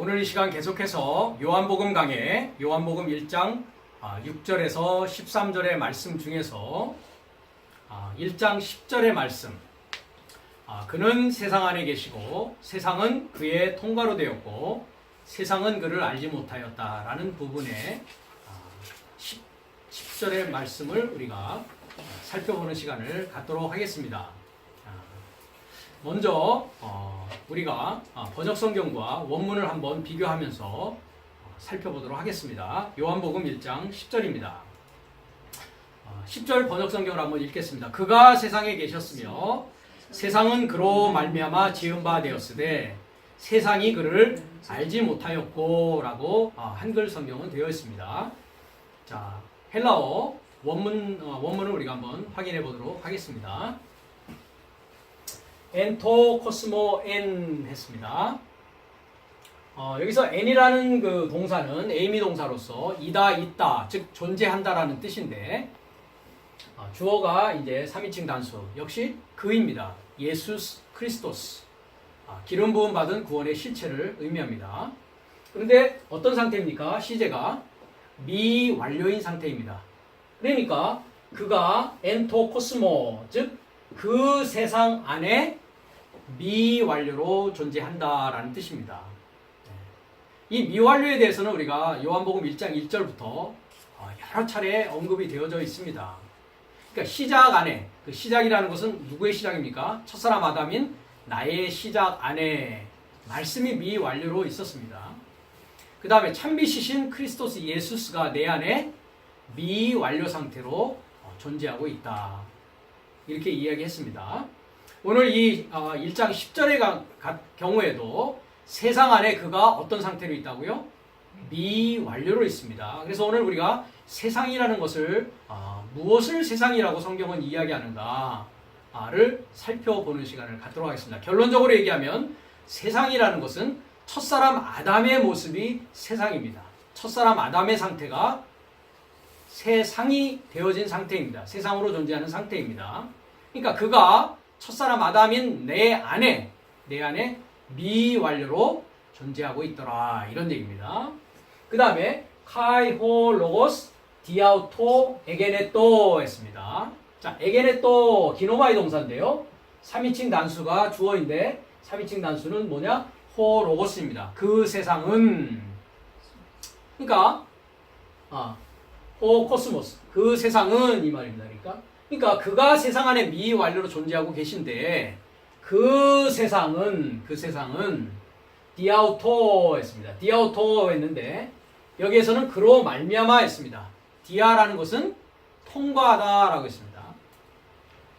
오늘 이 시간 계속해서 요한복음 강해 요한복음 1장 6절에서 13절의 말씀 중에서 1장 10절의 말씀, 그는 세상 안에 계시고 세상은 그의 통과로 되었고 세상은 그를 알지 못하였다라는 부분의 10절의 말씀을 우리가 살펴보는 시간을 갖도록 하겠습니다. 먼저 우리가 번역성경과 원문을 한번 비교하면서 살펴보도록 하겠습니다. 요한복음 1장 10절입니다. 10절 번역성경을 한번 읽겠습니다. 그가 세상에 계셨으며 세상은 그로 말미암아 지은 바 되었으되 세상이 그를 알지 못하였고 라고 한글 성경은 되어 있습니다. 자, 헬라어 원문을 우리가 한번 확인해 보도록 하겠습니다. 엔토 코스모 엔 했습니다. 여기서 n이라는 그 동사는 에이미 동사로서 이다, 있다, 즉 존재한다라는 뜻인데 주어가 이제 3인칭 단수 역시 그입니다. 예수스 크리스토스, 기름 부음 받은 구원의 실체를 의미합니다. 그런데 어떤 상태입니까? 시제가 미완료인 상태입니다. 그러니까 그가 엔토 코스모, 즉 그 세상 안에 미완료로 존재한다라는 뜻입니다. 이 미완료에 대해서는 우리가 요한복음 1장 1절부터 여러 차례 언급이 되어져 있습니다. 그러니까 시작 안에, 그 시작이라는 것은 누구의 시작입니까? 첫사람 아담인 나의 시작 안에 말씀이 미완료로 있었습니다. 그 다음에 참비시신 크리스토스 예수스가 내 안에 미완료 상태로 존재하고 있다. 이렇게 이야기했습니다. 오늘 이 1장 10절의 경우에도 세상 안에 그가 어떤 상태로 있다고요? 미완료로 있습니다. 그래서 오늘 우리가 세상이라는 것을 무엇을 세상이라고 성경은 이야기하는가를 살펴보는 시간을 갖도록 하겠습니다. 결론적으로 얘기하면 세상이라는 것은 첫사람 아담의 모습이 세상입니다. 첫사람 아담의 상태가 세상이 되어진 상태입니다. 세상으로 존재하는 상태입니다. 그러니까 그가 첫사람 아담인 내 안에 미완료로 존재하고 있더라, 이런 얘기입니다. 그 다음에 카이호 로고스 디아우토 에게네토 했습니다. 자, 에게네토 기노마이 동사인데요. 3인칭 단수가 주어인데 3인칭 단수는 뭐냐? 호 로고스입니다. 그 세상은, 그러니까 호 코스모스, 그 세상은 이 말입니다. 그러니까 그가 세상 안에 미완료로 존재하고 계신데 그 세상은 디아우토 했습니다. 디아우토 했는데 여기에서는 그로 말미암아 했습니다. 디아라는 것은 통과하다라고 했습니다.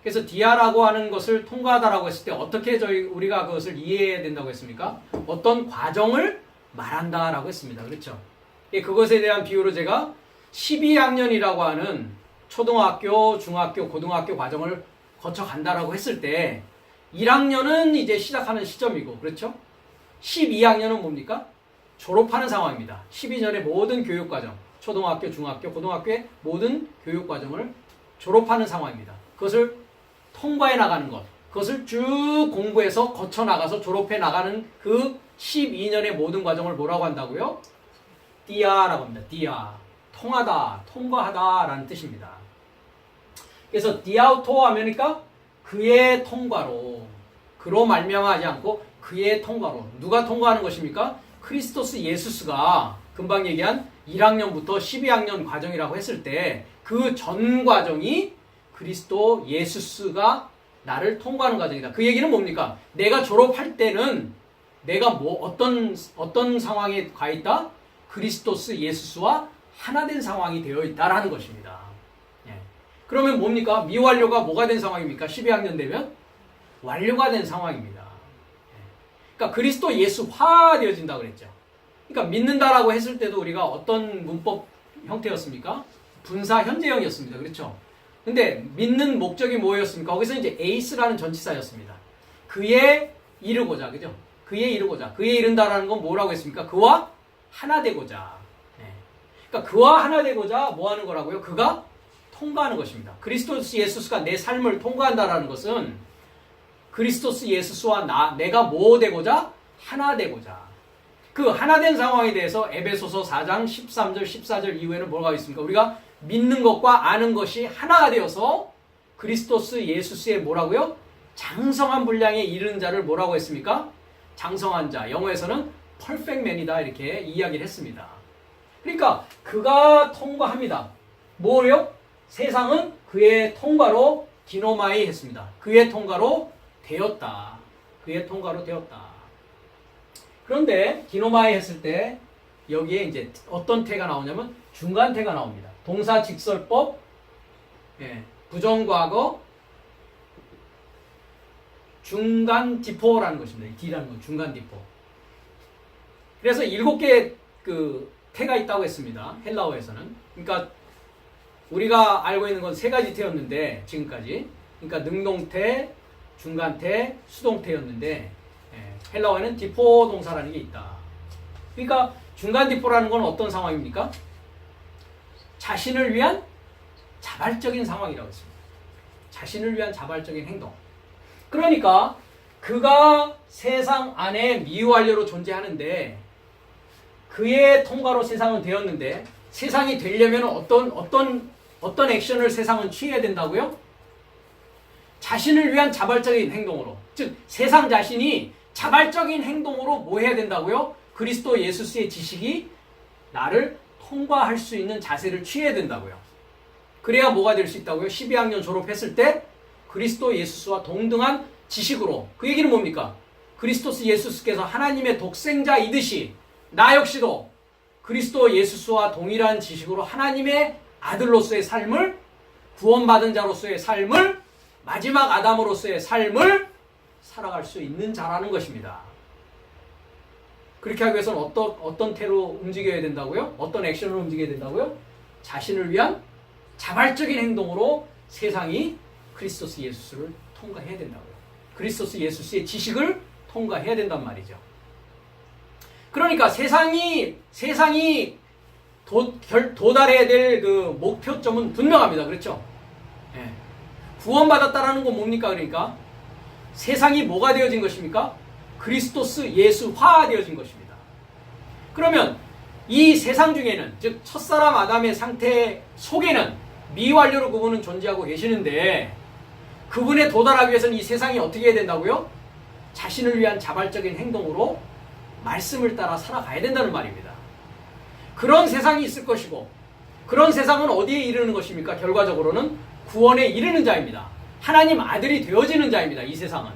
그래서 디아라고 하는 것을 통과하다라고 했을 때 어떻게 우리가 그것을 이해해야 된다고 했습니까? 어떤 과정을 말한다라고 했습니다. 그렇죠? 그것에 대한 비유로 제가 12학년이라고 하는 초등학교, 중학교, 고등학교 과정을 거쳐간다라고 했을 때 1학년은 이제 시작하는 시점이고, 그렇죠? 12학년은 뭡니까? 졸업하는 상황입니다. 12년의 모든 교육과정, 초등학교, 중학교, 고등학교의 모든 교육과정을 졸업하는 상황입니다. 그것을 통과해 나가는 것, 그것을 쭉 공부해서 거쳐나가서 졸업해 나가는 그 12년의 모든 과정을 뭐라고 한다고요? 띠아라고 합니다. 띠아. 통하다, 통과하다라는 뜻입니다. 그래서 디아우토 하면니까 그의 통과로, 그로 말미암아하지 않고 그의 통과로. 누가 통과하는 것입니까? 크리스토스 예수스가 금방 얘기한 1학년부터 12학년 과정이라고 했을 때 그 전 과정이 그리스도 예수스가 나를 통과하는 과정이다. 그 얘기는 뭡니까? 내가 졸업할 때는 내가 어떤 상황에 가 있다? 그리스도스 예수스와 하나 된 상황이 되어 있다라는 것입니다. 그러면 뭡니까? 미완료가 뭐가 된 상황입니까? 12학년 되면 완료가 된 상황입니다. 그러니까 그리스도 예수화 되어진다고 그랬죠. 그러니까 믿는다라고 했을 때도 우리가 어떤 문법 형태였습니까? 분사 현재형이었습니다. 그렇죠? 근데 믿는 목적이 뭐였습니까? 거기서 이제 에이스라는 전치사였습니다. 그에 이르고자, 그죠? 그에 이르고자. 그에 이른다라는 건 뭐라고 했습니까? 그와 하나 되고자. 그러니까 그와 하나 되고자 뭐 하는 거라고요? 그가 통과하는 것입니다. 그리스도스 예수스가 내 삶을 통과한다라는 것은 그리스도스 예수스와 내가 뭐 되고자? 하나 되고자. 그 하나된 상황에 대해서 에베소서 4장 13절 14절 이후에는 뭐가 있습니까? 우리가 믿는 것과 아는 것이 하나가 되어서 그리스도스 예수스의 뭐라고요? 장성한 분량에 이르는 자를 뭐라고 했습니까? 장성한 자, 영어에서는 perfect man이다 이렇게 이야기를 했습니다. 그러니까 그가 통과합니다. 뭐요? 세상은 그의 통과로 디노마이 했습니다. 그의 통과로 되었다. 그의 통과로 되었다. 그런데 디노마이 했을 때 여기에 이제 어떤 태가 나오냐면 중간태가 나옵니다. 동사 직설법, 부정과거, 중간 디포라는 것입니다. D라는 건 중간 디포. 그래서 7개의 그 태가 있다고 했습니다. 헬라어에서는. 그러니까 우리가 알고 있는 건 3가지 태였는데 지금까지. 그러니까 능동태, 중간태, 수동태였는데 헬라어에는 디포 동사라는 게 있다. 그러니까 중간 디포라는 건 어떤 상황입니까? 자신을 위한 자발적인 상황이라고 했습니다. 자신을 위한 자발적인 행동. 그러니까 그가 세상 안에 미완료로 존재하는데 그의 통과로 세상은 되었는데 세상이 되려면 어떤 액션을 세상은 취해야 된다고요? 자신을 위한 자발적인 행동으로. 즉 세상 자신이 자발적인 행동으로 뭐 해야 된다고요? 그리스도 예수스의 지식이 나를 통과할 수 있는 자세를 취해야 된다고요. 그래야 뭐가 될 수 있다고요? 12학년 졸업했을 때 그리스도 예수스와 동등한 지식으로. 그 얘기는 뭡니까? 그리스도스 예수스께서 하나님의 독생자이듯이 나 역시도 그리스도 예수스와 동일한 지식으로 하나님의 아들로서의 삶을, 구원받은 자로서의 삶을, 마지막 아담으로서의 삶을 살아갈 수 있는 자라는 것입니다. 그렇게 하기 위해서는 어떤 태로 움직여야 된다고요? 어떤 액션을 움직여야 된다고요? 자신을 위한 자발적인 행동으로 세상이 그리스도스 예수스를 통과해야 된다고요. 그리스도스 예수스의 지식을 통과해야 된단 말이죠. 그러니까 세상이 도달해야 될 그 목표점은 분명합니다. 그렇죠? 예. 구원받았다라는 건 뭡니까? 그러니까 세상이 뭐가 되어진 것입니까? 그리스도스 예수화 되어진 것입니다. 그러면 이 세상 중에는, 즉 첫사람 아담의 상태 속에는 미완료로 그분은 존재하고 계시는데 그분에 도달하기 위해서는 이 세상이 어떻게 해야 된다고요? 자신을 위한 자발적인 행동으로 말씀을 따라 살아가야 된다는 말입니다. 그런 세상이 있을 것이고 그런 세상은 어디에 이르는 것입니까? 결과적으로는 구원에 이르는 자입니다. 하나님 아들이 되어지는 자입니다. 이 세상은.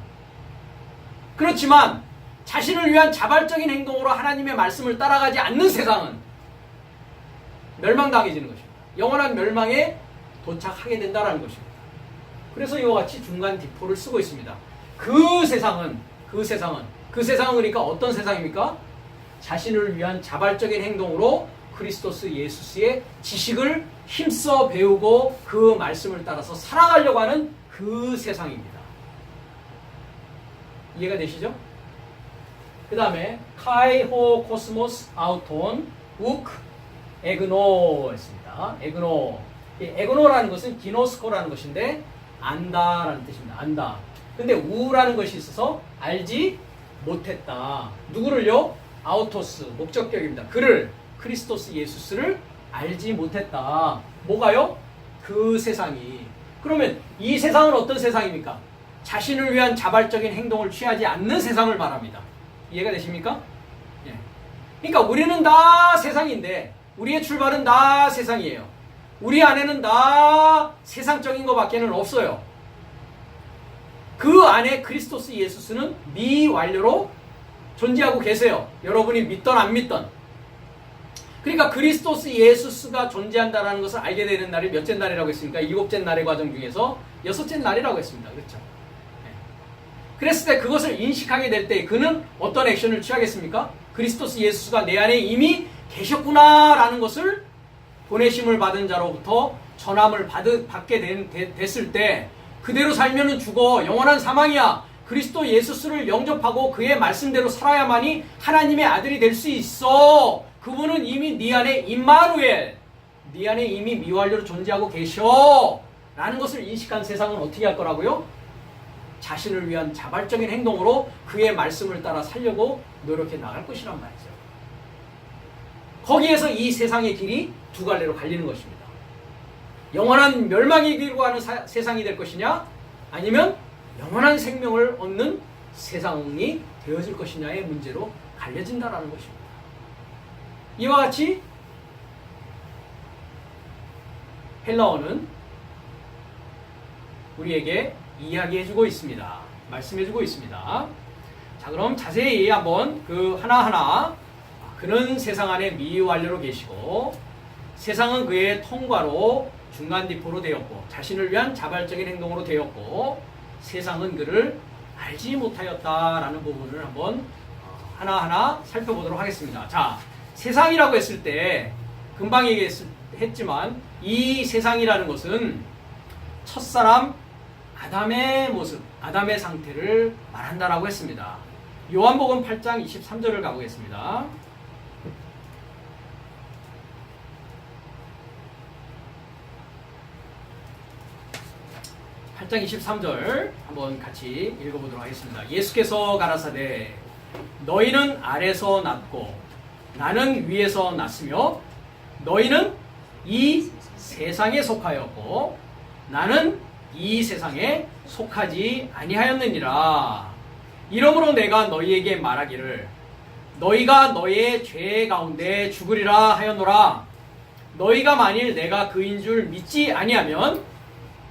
그렇지만 자신을 위한 자발적인 행동으로 하나님의 말씀을 따라가지 않는 세상은 멸망당해지는 것입니다. 영원한 멸망에 도착하게 된다는 것입니다. 그래서 이와 같이 중간 디포를 쓰고 있습니다. 그 세상은 그러니까 어떤 세상입니까? 자신을 위한 자발적인 행동으로 그리스도스 예수스의 지식을 힘써 배우고 그 말씀을 따라서 살아가려고 하는 그 세상입니다. 이해가 되시죠? 그 다음에 카이호 코스모스 아우톤 우크 에그노 했습니다. 에그노라는 것은 기노스코라는 것인데 안다라는 뜻입니다. 안다. 근데 우라는 것이 있어서 알지 못했다. 누구를요? 아우토스, 목적격입니다. 그를, 그리스도스 예수스를 알지 못했다. 뭐가요? 그 세상이. 그러면 이 세상은 어떤 세상입니까? 자신을 위한 자발적인 행동을 취하지 않는 세상을 말합니다. 이해가 되십니까? 예. 그러니까 우리는 다 세상인데 우리의 출발은 다 세상이에요. 우리 안에는 다 세상적인 것밖에는 없어요. 그 안에 그리스도스 예수스는 미완료로 존재하고 계세요. 여러분이 믿던 안 믿던. 그러니까 그리스도스 예수스가 존재한다는 것을 알게 되는 날이 몇째 날이라고 했습니까? 7째 날의 과정 중에서 6째 날이라고 했습니다. 그렇죠? 네. 그랬을 때 그것을 인식하게 될 때 그는 어떤 액션을 취하겠습니까? 그리스도스 예수스가 내 안에 이미 계셨구나라는 것을 보내심을 받은 자로부터 전함을 받게 됐을 때 그대로 살면은 죽어. 영원한 사망이야. 그리스도 예수스를 영접하고 그의 말씀대로 살아야만이 하나님의 아들이 될 수 있어. 그분은 이미 네 안에 임마누엘, 네 안에 이미 미완료로 존재하고 계셔 라는 것을 인식한 세상은 어떻게 할 거라고요? 자신을 위한 자발적인 행동으로 그의 말씀을 따라 살려고 노력해 나갈 것이란 말이죠. 거기에서 이 세상의 길이 두 갈래로 갈리는 것입니다. 영원한 멸망의 길로 가는 세상이 될 것이냐, 아니면 영원한 생명을 얻는 세상이 되어질 것이냐의 문제로 갈려진다라는 것입니다. 이와 같이 헬라어는 우리에게 이야기해주고 있습니다. 말씀해주고 있습니다. 자, 그럼 자세히 한번 그 하나하나 그는 세상 안에 미완료로 계시고 세상은 그의 통과로 중간디포로 되었고 자신을 위한 자발적인 행동으로 되었고 세상은 그를 알지 못하였다라는 부분을 한번 하나하나 살펴보도록 하겠습니다. 자, 세상이라고 했을 때 금방 얘기했지만 이 세상이라는 것은 첫사람 아담의 모습, 아담의 상태를 말한다라고 했습니다. 요한복음 8장 23절을 가보겠습니다. (8장 23절) 한번 같이 읽어보도록 하겠습니다. 예수께서 가라사대 너희는 아래서 났고 나는 위에서 났으며 너희는 이 세상에 속하였고 나는 이 세상에 속하지 아니하였느니라. 이러므로 내가 너희에게 말하기를 너희가 너희의 죄 가운데 죽으리라 하였노라. 너희가 만일 내가 그인 줄 믿지 아니하면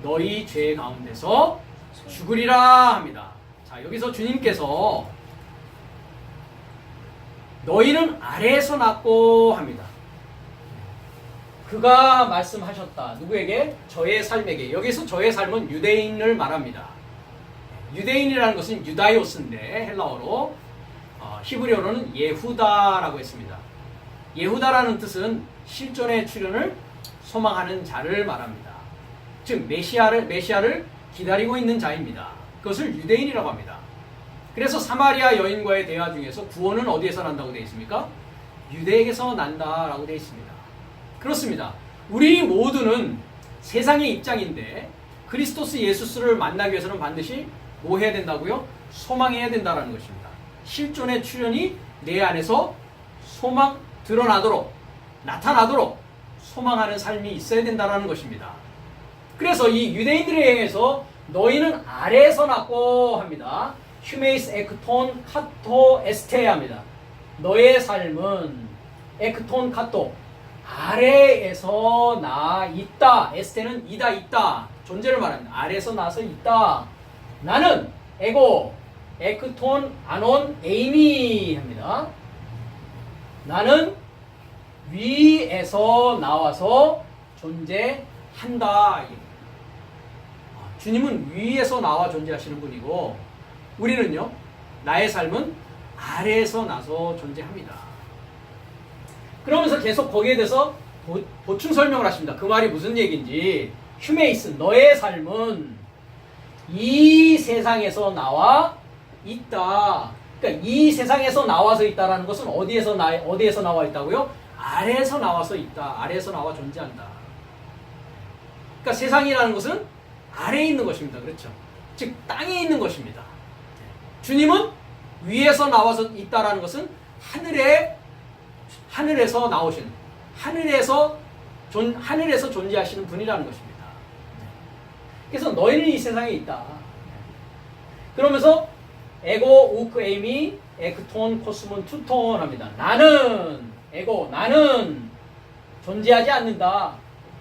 너희 죄 가운데서 죽으리라 합니다. 자, 여기서 주님께서 너희는 아래에서 났고 합니다. 그가 말씀하셨다. 누구에게? 저의 삶에게. 여기서 저의 삶은 유대인을 말합니다. 유대인이라는 것은 유다이오스인데 헬라어로 히브리어로는 예후다라고 했습니다. 예후다라는 뜻은 실존의 출현을 소망하는 자를 말합니다. 즉 메시아를 기다리고 있는 자입니다. 그것을 유대인이라고 합니다. 그래서 사마리아 여인과의 대화 중에서 구원은 어디에서 난다고 되어 있습니까? 유대에게서 난다라고 되어 있습니다. 그렇습니다. 우리 모두는 세상의 입장인데 그리스도스 예수스를 만나기 위해서는 반드시 뭐 해야 된다고요? 소망해야 된다는 것입니다. 실존의 출현이 내 안에서 드러나도록 나타나도록 소망하는 삶이 있어야 된다는 것입니다. 그래서 이 유대인들에 의해서 너희는 아래에서 났고 합니다. 휴메이스 에크톤 카토 에스테 합니다. 너의 삶은 에크톤 카토 아래에서 나 있다. 에스테는 이다 있다. 존재를 말합니다. 아래에서 나서 있다. 나는 에고 에크톤 아논 에이미 합니다. 나는 위에서 나와서 존재한다. 주님은 위에서 나와 존재하시는 분이고 우리는요 나의 삶은 아래에서 나서 존재합니다. 그러면서 계속 거기에 대해서 보충 설명을 하십니다. 그 말이 무슨 얘기인지. 휴메이스 너의 삶은 이 세상에서 나와 있다. 그러니까 이 세상에서 나와서 있다라는 것은 어디에서 나와 있다고요? 아래에서 나와서 있다. 아래에서 나와 존재한다. 그러니까 세상이라는 것은 아래에 있는 것입니다. 그렇죠? 즉 땅에 있는 것입니다. 주님은 위에서 나와서 있다라는 것은 하늘에서 나오신 하늘에서 존재하시는 분이라는 것입니다. 그래서 너희는 이 세상에 있다. 그러면서 에고 우크 에이미 에크톤 코스몬 투톤 합니다. 나는 존재하지 않는다.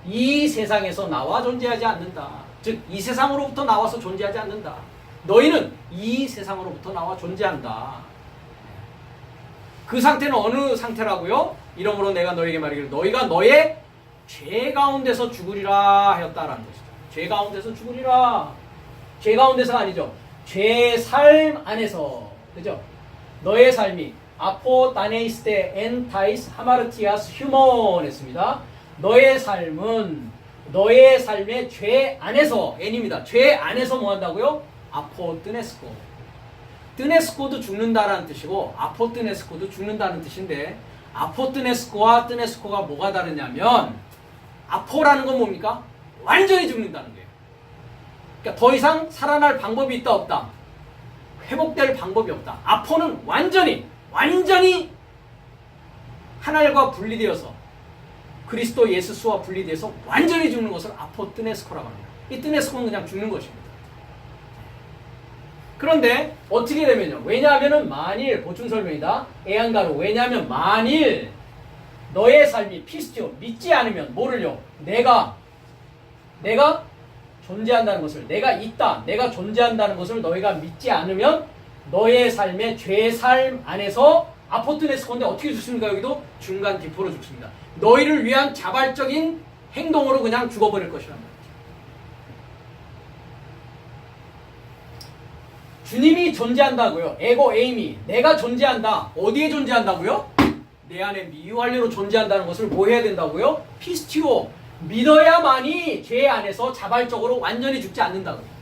이 세상에서 나와 존재하지 않는다. 즉 이 세상으로부터 나와서 존재하지 않는다. 너희는 이 세상으로부터 나와 존재한다. 그 상태는 어느 상태라고요? 이러므로 내가 너에게 말하기를 너희가 너의 죄 가운데서 죽으리라 하였다라는 것이죠. 죄 가운데서 죽으리라. 죄 가운데서가 아니죠. 죄의 삶 안에서. 그죠? 너의 삶이 아포다네이스테 엔타이스 하마르티아스 휴먼 했습니다. 너의 삶은 너의 삶의 죄 안에서 N입니다. 죄 안에서 뭐 한다고요? 아포뜨네스코. 뜨네스코도 죽는다라는 뜻이고 아포뜨네스코도 죽는다는 뜻인데 아포뜨네스코와 뜨네스코가 뭐가 다르냐면 아포라는 건 뭡니까? 완전히 죽는다는 거예요. 그러니까 더 이상 살아날 방법이 있다 없다? 회복될 방법이 없다. 아포는 완전히 하늘과 분리되어서 그리스도 예수와 분리돼서 완전히 죽는 것을 아포뜨네스코라고 합니다. 이 뜨네스코는 그냥 죽는 것입니다. 그런데 어떻게 되면요? 왜냐하면은 만일 보충 설명이다. 애안가로 왜냐하면 만일 너의 삶이 피스티오 믿지 않으면 뭐를요? 내가 존재한다는 것을 내가 있다. 내가 존재한다는 것을 너희가 믿지 않으면 너의 삶의 죄의 삶 안에서 아포트네스콘데 어떻게 죽습니까? 여기도 중간 디포로 죽습니다. 너희를 위한 자발적인 행동으로 그냥 죽어버릴 것이란 말이죠. 주님이 존재한다고요. 에고 에이미 내가 존재한다. 어디에 존재한다고요? 내 안에 미완료로 존재한다는 것을 뭐 해야 된다고요? 피스티오 믿어야만이 죄 안에서 자발적으로 완전히 죽지 않는다고요.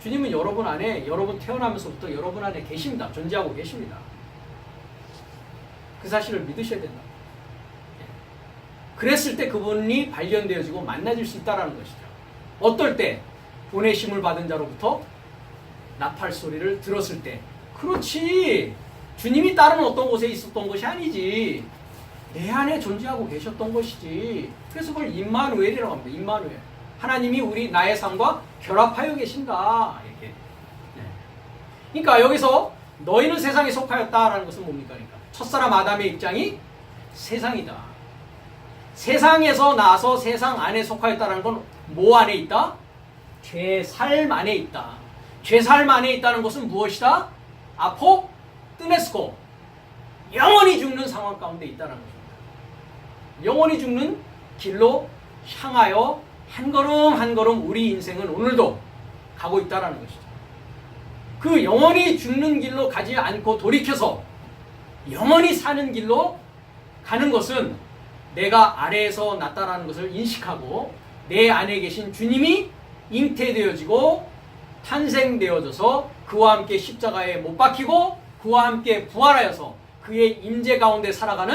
주님은 여러분 안에 여러분 태어나면서부터 여러분 안에 계십니다. 존재하고 계십니다. 그 사실을 믿으셔야 된다. 그랬을 때 그분이 발견되어지고 만나질 수 있다는 것이죠. 어떨 때? 보내심을 받은 자로부터 나팔 소리를 들었을 때. 그렇지. 주님이 다른 어떤 곳에 있었던 것이 아니지. 내 안에 존재하고 계셨던 것이지. 그래서 그걸 임마누엘이라고 합니다. 임마누엘. 하나님이 나의 삶과 결합하여 계신다. 이렇게. 네. 그러니까 여기서 너희는 세상에 속하였다라는 것은 뭡니까? 그러니까 첫사람 아담의 입장이 세상이다. 세상에서 나서 세상 안에 속하였다는 건 뭐 안에 있다? 죄 삶 안에 있다. 죄 삶 안에 있다는 것은 무엇이다? 아포 뜨네스코. 영원히 죽는 상황 가운데 있다는 것입니다. 영원히 죽는 길로 향하여 한 걸음 한 걸음 우리 인생은 오늘도 가고 있다는 것이죠. 그 영원히 죽는 길로 가지 않고 돌이켜서 영원히 사는 길로 가는 것은 내가 아래에서 났다라는 것을 인식하고 내 안에 계신 주님이 잉태되어지고 탄생되어져서 그와 함께 십자가에 못 박히고 그와 함께 부활하여서 그의 임재 가운데 살아가는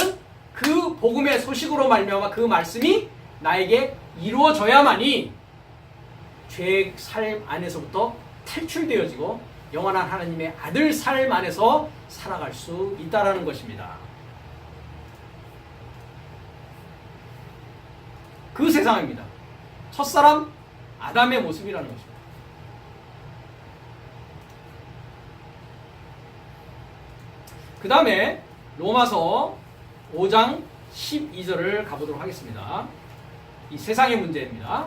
그 복음의 소식으로 말미암아 그 말씀이 나에게 이루어져야만이 죄의 삶 안에서부터 탈출되어지고 영원한 하나님의 아들 삶 안에서 살아갈 수 있다라는 것입니다. 그 세상입니다. 첫사람 아담의 모습이라는 것입니다. 그 다음에 로마서 5장 12절을 가보도록 하겠습니다. 이 세상의 문제입니다.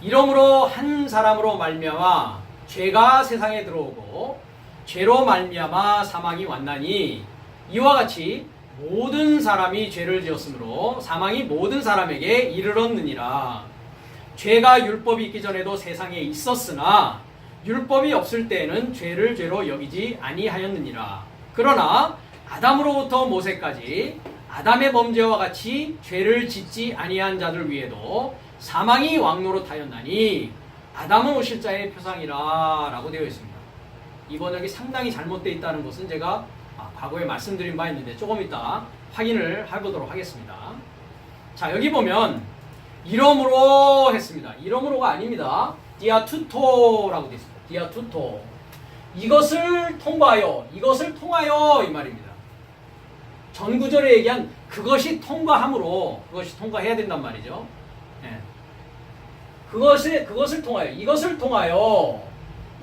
이러므로 한 사람으로 말미암아 죄가 세상에 들어오고 죄로 말미암아 사망이 왔나니 이와 같이 모든 사람이 죄를 지었으므로 사망이 모든 사람에게 이르렀느니라. 죄가 율법이 있기 전에도 세상에 있었으나 율법이 없을 때에는 죄를 죄로 여기지 아니하였느니라. 그러나 아담으로부터 모세까지 아담의 범죄와 같이 죄를 짓지 아니한 자들 위에도 사망이 왕노릇하였나니 아담은 오실 자의 표상이라 라고 되어 있습니다. 이 번역이 상당히 잘못되어 있다는 것은 제가 과거에 말씀드린 바 있는데 조금 이따 확인을 해보도록 하겠습니다. 자, 여기 보면 이러므로 했습니다. 이러므로가 아닙니다. 디아투토라고 되어 있습니다. 디아투토. 이것을 통과하여, 이것을 통하여 이 말입니다. 전 구절에 얘기한 그것이 통과함으로 그것이 통과해야 된단 말이죠. 네. 그것을 통하여, 이것을 통하여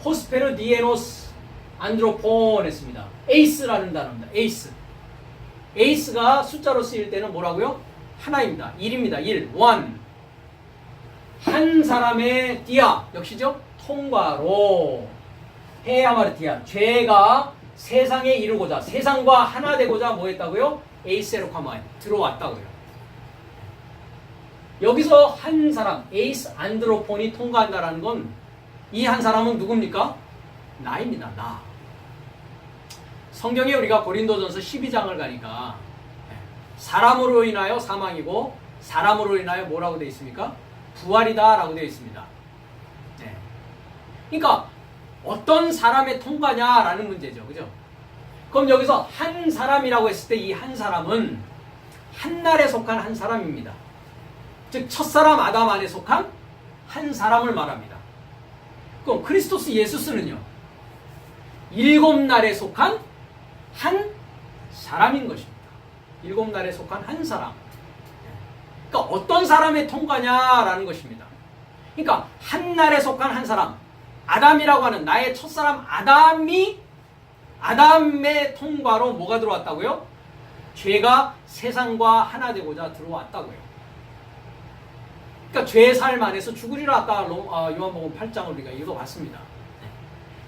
호스페르 디에노스 안드로폰 했습니다. 에이스라는 단어입니다. 에이스. 에이스가 숫자로 쓰일 때는 뭐라고요? 하나입니다. 1입니다. 1. 1. 한 사람의 디아 역시죠? 통과로 헤아마르티아 죄가 세상에 이르고자 세상과 하나 되고자 뭐 했다고요? 에이세로카마에 들어왔다고요. 여기서 한 사람 에이스 안드로폰이 통과한다라는 건 이 한 사람은 누굽니까? 나입니다. 나. 성경에 우리가 고린도전서 12장을 가니까 사람으로 인하여 사망이고 사람으로 인하여 뭐라고 되어 있습니까? 부활이다 라고 되어 있습니다. 네. 그러니까 어떤 사람의 통과냐라는 문제죠. 그죠? 그럼 여기서 한 사람이라고 했을 때 이 한 사람은 한 날에 속한 한 사람입니다. 즉 첫사람 아담 안에 속한 한 사람을 말합니다. 그럼 크리스토스 예수스는요, 7날에 속한 한 사람인 것입니다. 7날에 속한 한 사람. 그러니까 어떤 사람의 통과냐라는 것입니다. 그러니까 한 날에 속한 한 사람, 아담이라고 하는 나의 첫사람 아담의 통과로 뭐가 들어왔다고요? 죄가 세상과 하나 되고자 들어왔다고요. 그러니까 죄의 삶 안에서 죽으리라 아까 요한복음 8장을 우리가 읽어봤습니다.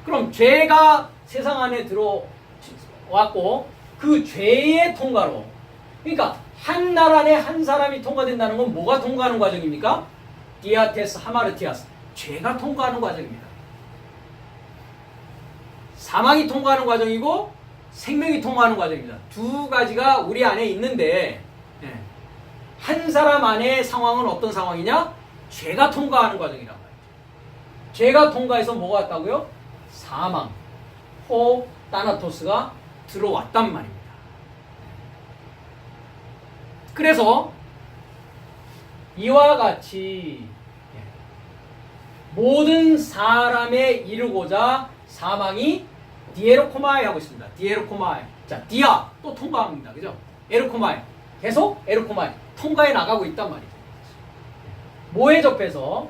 그럼 죄가 세상 안에 들어왔고 그 죄의 통과로, 그러니까 한 날 안에 한 사람이 통과된다는 건 뭐가 통과하는 과정입니까? 디아테스 하마르티아스, 죄가 통과하는 과정입니다. 사망이 통과하는 과정이고 생명이 통과하는 과정입니다. 두 가지가 우리 안에 있는데, 한 사람 안의 상황은 어떤 상황이냐? 죄가 통과하는 과정이란 말이죠. 죄가 통과해서 뭐가 왔다고요? 사망, 타나토스가 들어왔단 말입니다. 그래서 이와 같이 모든 사람에 이르고자 사망이 디에로코마에 하고 있습니다. 디에로코마에. 자, 디아 또 통과합니다. 그죠? 에르코마에. 계속 에르코마에 통과해 나가고 있단 말이죠. 뭐에 접해서?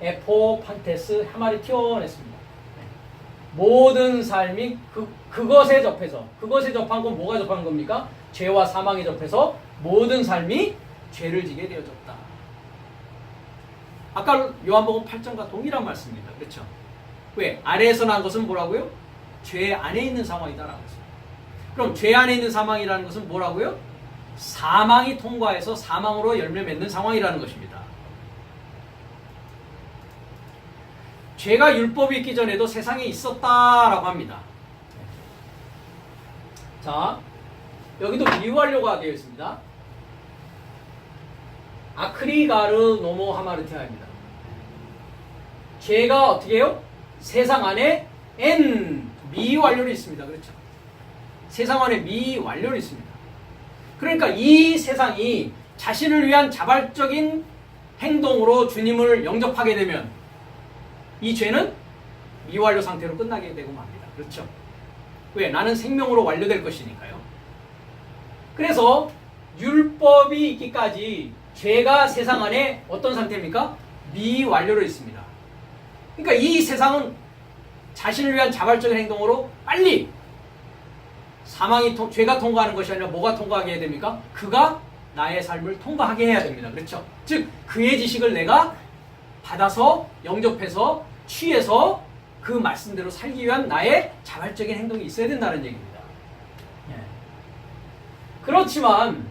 에포 판테스 하마르티온 했습니다. 모든 삶이 그것에 접해서, 그것에 접한 건 뭐가 접한 겁니까? 죄와 사망에 접해서 모든 삶이 죄를 지게 되어졌다. 아까 요한복음 8장과 동일한 말씀입니다. 그렇죠? 왜? 아래에서 난 것은 뭐라고요? 죄 안에 있는 상황이다라고 했습니다. 그럼 죄 안에 있는 상황이라는 것은 뭐라고요? 사망이 통과해서 사망으로 열매 맺는 상황이라는 것입니다. 죄가 율법이 있기 전에도 세상에 있었다라고 합니다. 자, 여기도 비유하려고 되어 있습니다. 아크리가르 노모 하마르티아입니다. 죄가 어떻게 해요? 세상 안에 미완료로 있습니다. 그렇죠? 세상 안에 미완료로 있습니다. 그러니까 이 세상이 자신을 위한 자발적인 행동으로 주님을 영접하게 되면 이 죄는 미완료 상태로 끝나게 되고 맙니다. 그렇죠? 왜? 나는 생명으로 완료될 것이니까요. 그래서 율법이 있기까지 죄가 세상 안에 어떤 상태입니까? 미완료로 있습니다. 그러니까 이 세상은 자신을 위한 자발적인 행동으로 빨리 죄가 통과하는 것이 아니라 뭐가 통과하게 해야 됩니까? 그가 나의 삶을 통과하게 해야 됩니다. 그렇죠? 즉 그의 지식을 내가 받아서 영접해서 취해서 그 말씀대로 살기 위한 나의 자발적인 행동이 있어야 된다는 얘기입니다. 그렇지만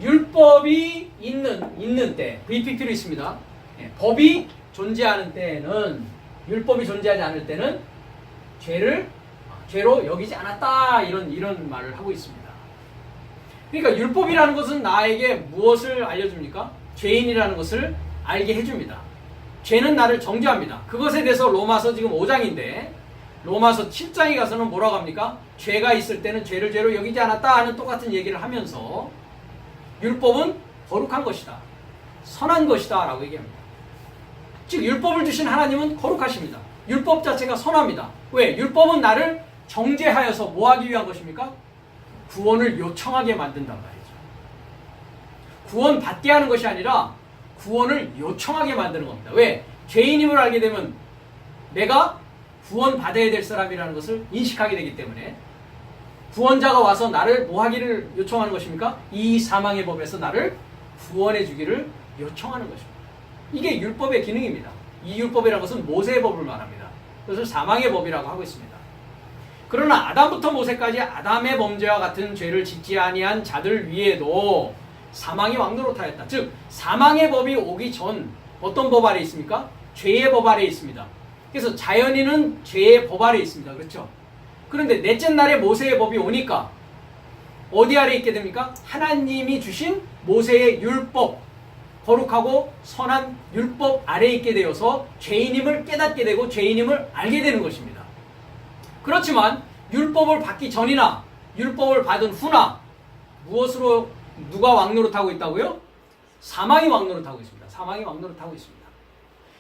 율법이 있는 때, VPP로 있습니다. 법이 존재하는 때에는, 율법이 존재하지 않을 때는 죄로 여기지 않았다, 이런 말을 하고 있습니다. 그러니까 율법이라는 것은 나에게 무엇을 알려줍니까? 죄인이라는 것을 알게 해줍니다. 죄는 나를 정죄합니다. 그것에 대해서 로마서 지금 5장인데 로마서 7장에 가서는 뭐라고 합니까? 죄가 있을 때는 죄를 죄로 여기지 않았다 하는 똑같은 얘기를 하면서 율법은 거룩한 것이다, 선한 것이다 라고 얘기합니다. 즉 율법을 주신 하나님은 거룩하십니다. 율법 자체가 선합니다. 왜? 율법은 나를 정죄하여서 뭐 하기 위한 것입니까? 구원을 요청하게 만든단 말이죠. 구원 받게 하는 것이 아니라 구원을 요청하게 만드는 겁니다. 왜? 죄인임을 알게 되면 내가 구원 받아야 될 사람이라는 것을 인식하게 되기 때문에 구원자가 와서 나를 뭐 하기를 요청하는 것입니까? 이 사망의 법에서 나를 구원해 주기를 요청하는 것입니다. 이게 율법의 기능입니다. 이 율법이라는 것은 모세의 법을 말합니다. 그것을 사망의 법이라고 하고 있습니다. 그러나 아담부터 모세까지 아담의 범죄와 같은 죄를 짓지 아니한 자들 위에도 사망이 왕노릇하였다. 즉 사망의 법이 오기 전 어떤 법 아래 있습니까? 죄의 법 아래 있습니다. 그래서 자연인은 죄의 법 아래 있습니다. 그렇죠? 그런데 넷째 날에 모세의 법이 오니까 어디 아래 있게 됩니까? 하나님이 주신 모세의 율법, 거룩하고 선한 율법 아래 있게 되어서 죄인임을 깨닫게 되고 죄인임을 알게 되는 것입니다. 그렇지만 율법을 받기 전이나 율법을 받은 후나 무엇으로 누가 왕노릇하고 있다고요? 사망이 왕노릇하고 있습니다. 사망이 왕노릇하고 있습니다.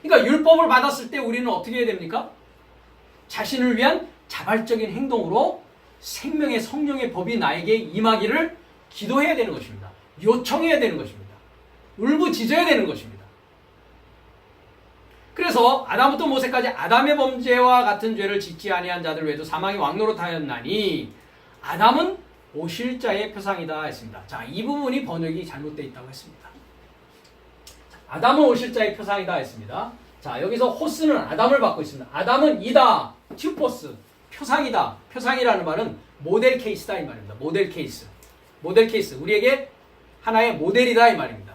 그러니까 율법을 받았을 때 우리는 어떻게 해야 됩니까? 자신을 위한 자발적인 행동으로 생명의 성령의 법이 나에게 임하기를 기도해야 되는 것입니다. 요청해야 되는 것입니다. 울부짖어야 되는 것입니다. 그래서 아담부터 모세까지 아담의 범죄와 같은 죄를 짓지 아니한 자들 외에도 사망이 왕노릇하였나니 아담은 오실 자의 표상이다 했습니다. 자, 이 부분이 번역이 잘못되어 있다고 했습니다. 아담은 오실 자의 표상이다 했습니다. 자, 여기서 호스는 아담을 받고 있습니다. 아담은 이다, 튜포스, 표상이다. 표상이라는 말은 모델 케이스다 이 말입니다. 모델 케이스. 모델 케이스. 우리에게 하나의 모델이다 이 말입니다.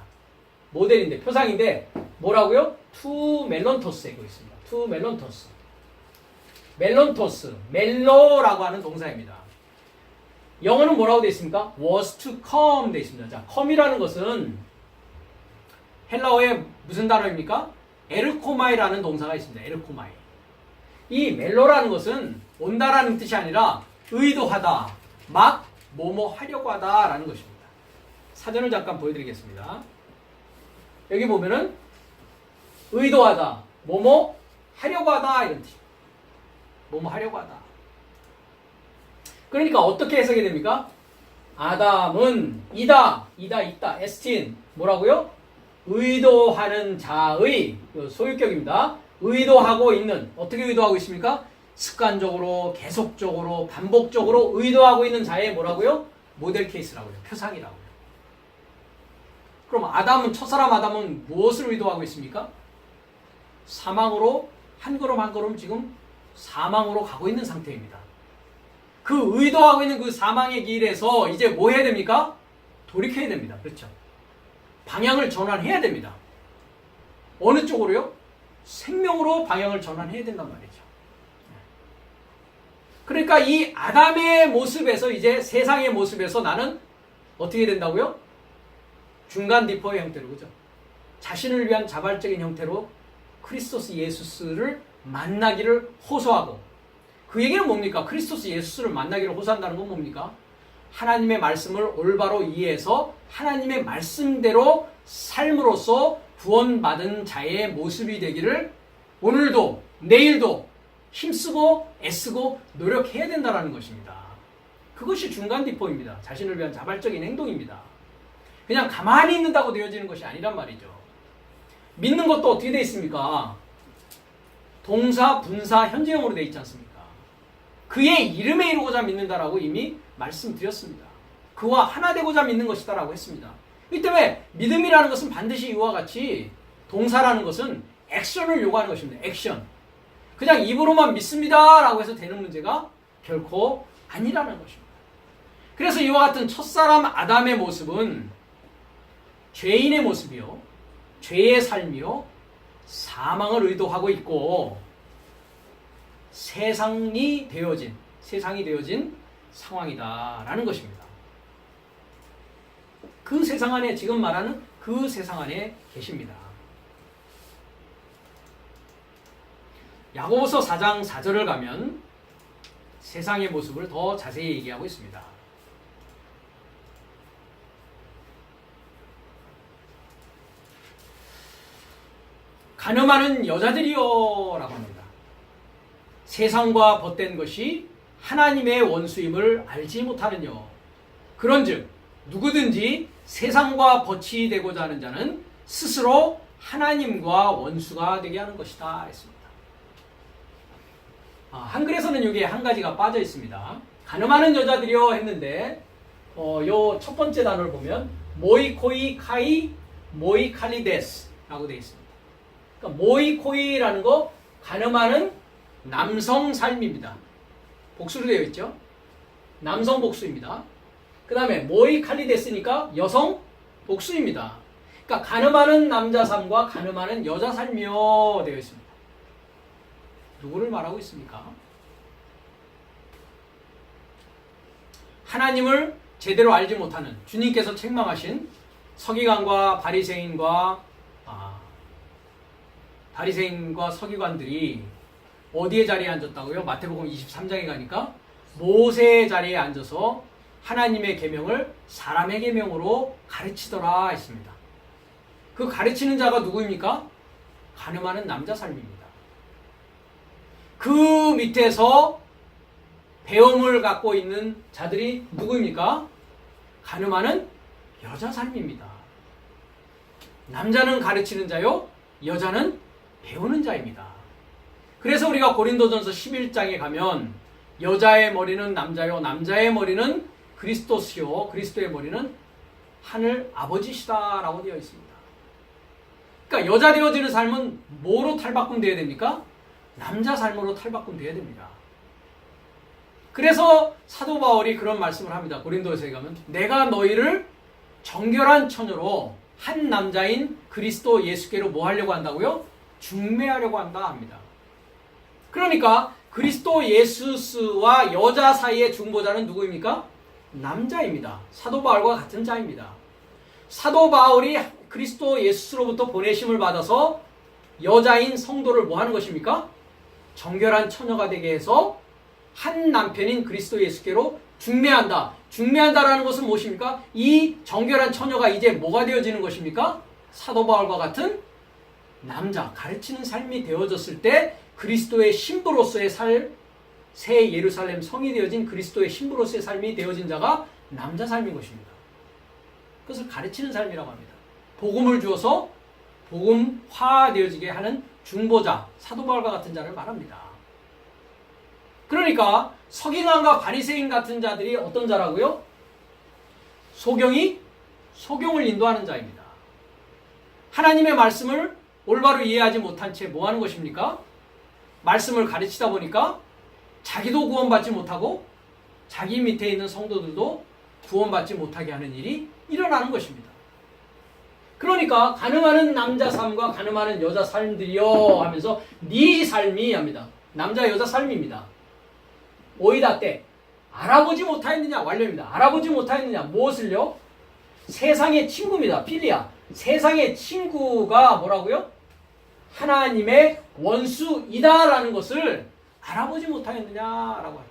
모델인데, 표상인데 뭐라고요? 투 멜론토스 하고 있습니다. 투 멜론토스. 멜론토스, 멜로라고 하는 동사입니다. 영어는 뭐라고 되어 있습니까? was to come 되어 있습니다. 자, come이라는 것은 헬라어의 무슨 단어입니까? 에르코마이라는 동사가 있습니다. 에르코마이. 이 멜로라는 것은 온다라는 뜻이 아니라 의도하다, 막 뭐뭐 하려고 하다라는 것입니다. 사전을 잠깐 보여드리겠습니다. 여기 보면은 의도하다, 뭐뭐 하려고 하다 이런 뜻입니다. 뭐뭐 하려고 하다. 그러니까 어떻게 해석이 됩니까? 아담은 이다, 있다, 에스틴 뭐라고요? 의도하는 자의 소유격입니다. 의도하고 있는, 어떻게 의도하고 있습니까? 습관적으로, 계속적으로, 반복적으로 의도하고 있는 자의 뭐라고요? 모델 케이스라고요. 표상이라고요. 그럼 아담은, 첫사람 아담은 무엇을 의도하고 있습니까? 사망으로 한 걸음 한 걸음 지금 사망으로 가고 있는 상태입니다. 그 의도하고 있는 그 사망의 길에서 이제 뭐 해야 됩니까? 돌이켜야 됩니다. 그렇죠? 방향을 전환해야 됩니다. 어느 쪽으로요? 생명으로 방향을 전환해야 된단 말이죠. 그러니까 이 아담의 모습에서 이제 세상의 모습에서 나는 어떻게 된다고요? 중간 디퍼의 형태로, 그죠? 자신을 위한 자발적인 형태로 크리스토스 예수스를 만나기를 호소하고, 그 얘기는 뭡니까? 크리스토스 예수스를 만나기를 호소한다는 건 뭡니까? 하나님의 말씀을 올바로 이해해서 하나님의 말씀대로 삶으로써 구원받은 자의 모습이 되기를 오늘도 내일도 힘쓰고 애쓰고 노력해야 된다는 것입니다. 그것이 중간 디포입니다. 자신을 위한 자발적인 행동입니다. 그냥 가만히 있는다고 되어지는 것이 아니란 말이죠. 믿는 것도 어떻게 되어 있습니까? 동사, 분사, 현재형으로 되어 있지 않습니까? 그의 이름에 이루고자 믿는다라고 이미 말씀드렸습니다. 그와 하나 되고자 믿는 것이다 라고 했습니다. 이 때문에 믿음이라는 것은 반드시 이와 같이 동사라는 것은 액션을 요구하는 것입니다. 액션. 그냥 입으로만 믿습니다 라고 해서 되는 문제가 결코 아니라는 것입니다. 그래서 이와 같은 첫사람 아담의 모습은 죄인의 모습이요, 죄의 삶이요, 사망을 의도하고 있고 세상이 되어진 상황이다라는 것입니다. 그 세상 안에, 지금 말하는 그 세상 안에 계십니다. 야고보서 4장 4절을 가면 세상의 모습을 더 자세히 얘기하고 있습니다. 가늠하는 여자들이여 라고 합니다. 세상과 벗된 것이 하나님의 원수임을 알지 못하느뇨. 그런즉 누구든지 세상과 벗이 되고자 하는 자는 스스로 하나님과 원수가 되게 하는 것이다 했습니다. 한글에서는 여기에 한 가지가 빠져 있습니다. 가늠하는 여자들이여 했는데 요 첫 번째 단어를 보면 모이코이 카이 모이칼리데스 라고 되어 있습니다. 그러니까 모이코이라는 거 가늠하는 남성 삶입니다. 복수로 되어 있죠. 남성 복수입니다. 그 다음에 모이칼리데스니까 여성 복수입니다. 그러니까 가늠하는 남자 삶과 가늠하는 여자 삶이요 되어 있습니다. 누구를 말하고 있습니까? 하나님을 제대로 알지 못하는, 주님께서 책망하신 서기관과 바리새인과 서기관들이 어디에 자리에 앉았다고요? 마태복음 23장에 가니까 모세의 자리에 앉아서 하나님의 계명을 사람의 계명으로 가르치더라 했습니다. 그 가르치는 자가 누구입니까? 간음하는 남자 삶입니다. 그 밑에서 배움을 갖고 있는 자들이 누구입니까? 간음하는 여자 삶입니다. 남자는 가르치는 자요, 여자는 배우는 자입니다. 그래서 우리가 고린도전서 11장에 가면 여자의 머리는 남자요, 남자의 머리는 그리스도시요, 그리스도의 머리는 하늘 아버지시다라고 되어 있습니다. 그러니까 여자 되어지는 삶은 뭐로 탈바꿈되어야 됩니까? 남자 삶으로 탈바꿈되어야 됩니다. 그래서 사도 바울이 그런 말씀을 합니다. 고린도서에 가면 내가 너희를 정결한 처녀로 한 남자인 그리스도 예수께로 뭐 하려고 한다고요? 중매하려고 한다 합니다. 그러니까 그리스도 예수스와 여자 사이의 중보자는 누구입니까? 남자입니다. 사도 바울과 같은 자입니다. 사도 바울이 그리스도 예수로부터 보내심을 받아서 여자인 성도를 뭐 하는 것입니까? 정결한 처녀가 되게 해서 한 남편인 그리스도 예수께로 중매한다. 중매한다라는 것은 무엇입니까? 이 정결한 처녀가 이제 뭐가 되어지는 것입니까? 사도 바울과 같은 남자, 가르치는 삶이 되어졌을 때 그리스도의 신부로서의 새 예루살렘 성이 되어진 그리스도의 신부로서의 삶이 되어진 자가 남자 삶인 것입니다. 그것을 가르치는 삶이라고 합니다. 복음을 주어서 복음화되어지게 하는 중보자, 사도 바울과 같은 자를 말합니다. 그러니까 서기관과 바리새인 같은 자들이 어떤 자라고요? 소경을 인도하는 자입니다. 하나님의 말씀을 올바로 이해하지 못한 채 뭐 하는 것입니까? 말씀을 가르치다 보니까 자기도 구원받지 못하고 자기 밑에 있는 성도들도 구원받지 못하게 하는 일이 일어나는 것입니다. 그러니까 간음하는 남자 삶과 간음하는 여자 삶들이요 하면서 네 삶이 합니다. 남자 여자 삶입니다. 오이다 때 알아보지 못하였느냐 완료입니다. 알아보지 못하였느냐 무엇을요? 세상의 친구입니다. 필리아. 세상의 친구가 뭐라고요? 하나님의 원수이다라는 것을 알아보지 못하였느냐라고 합니다.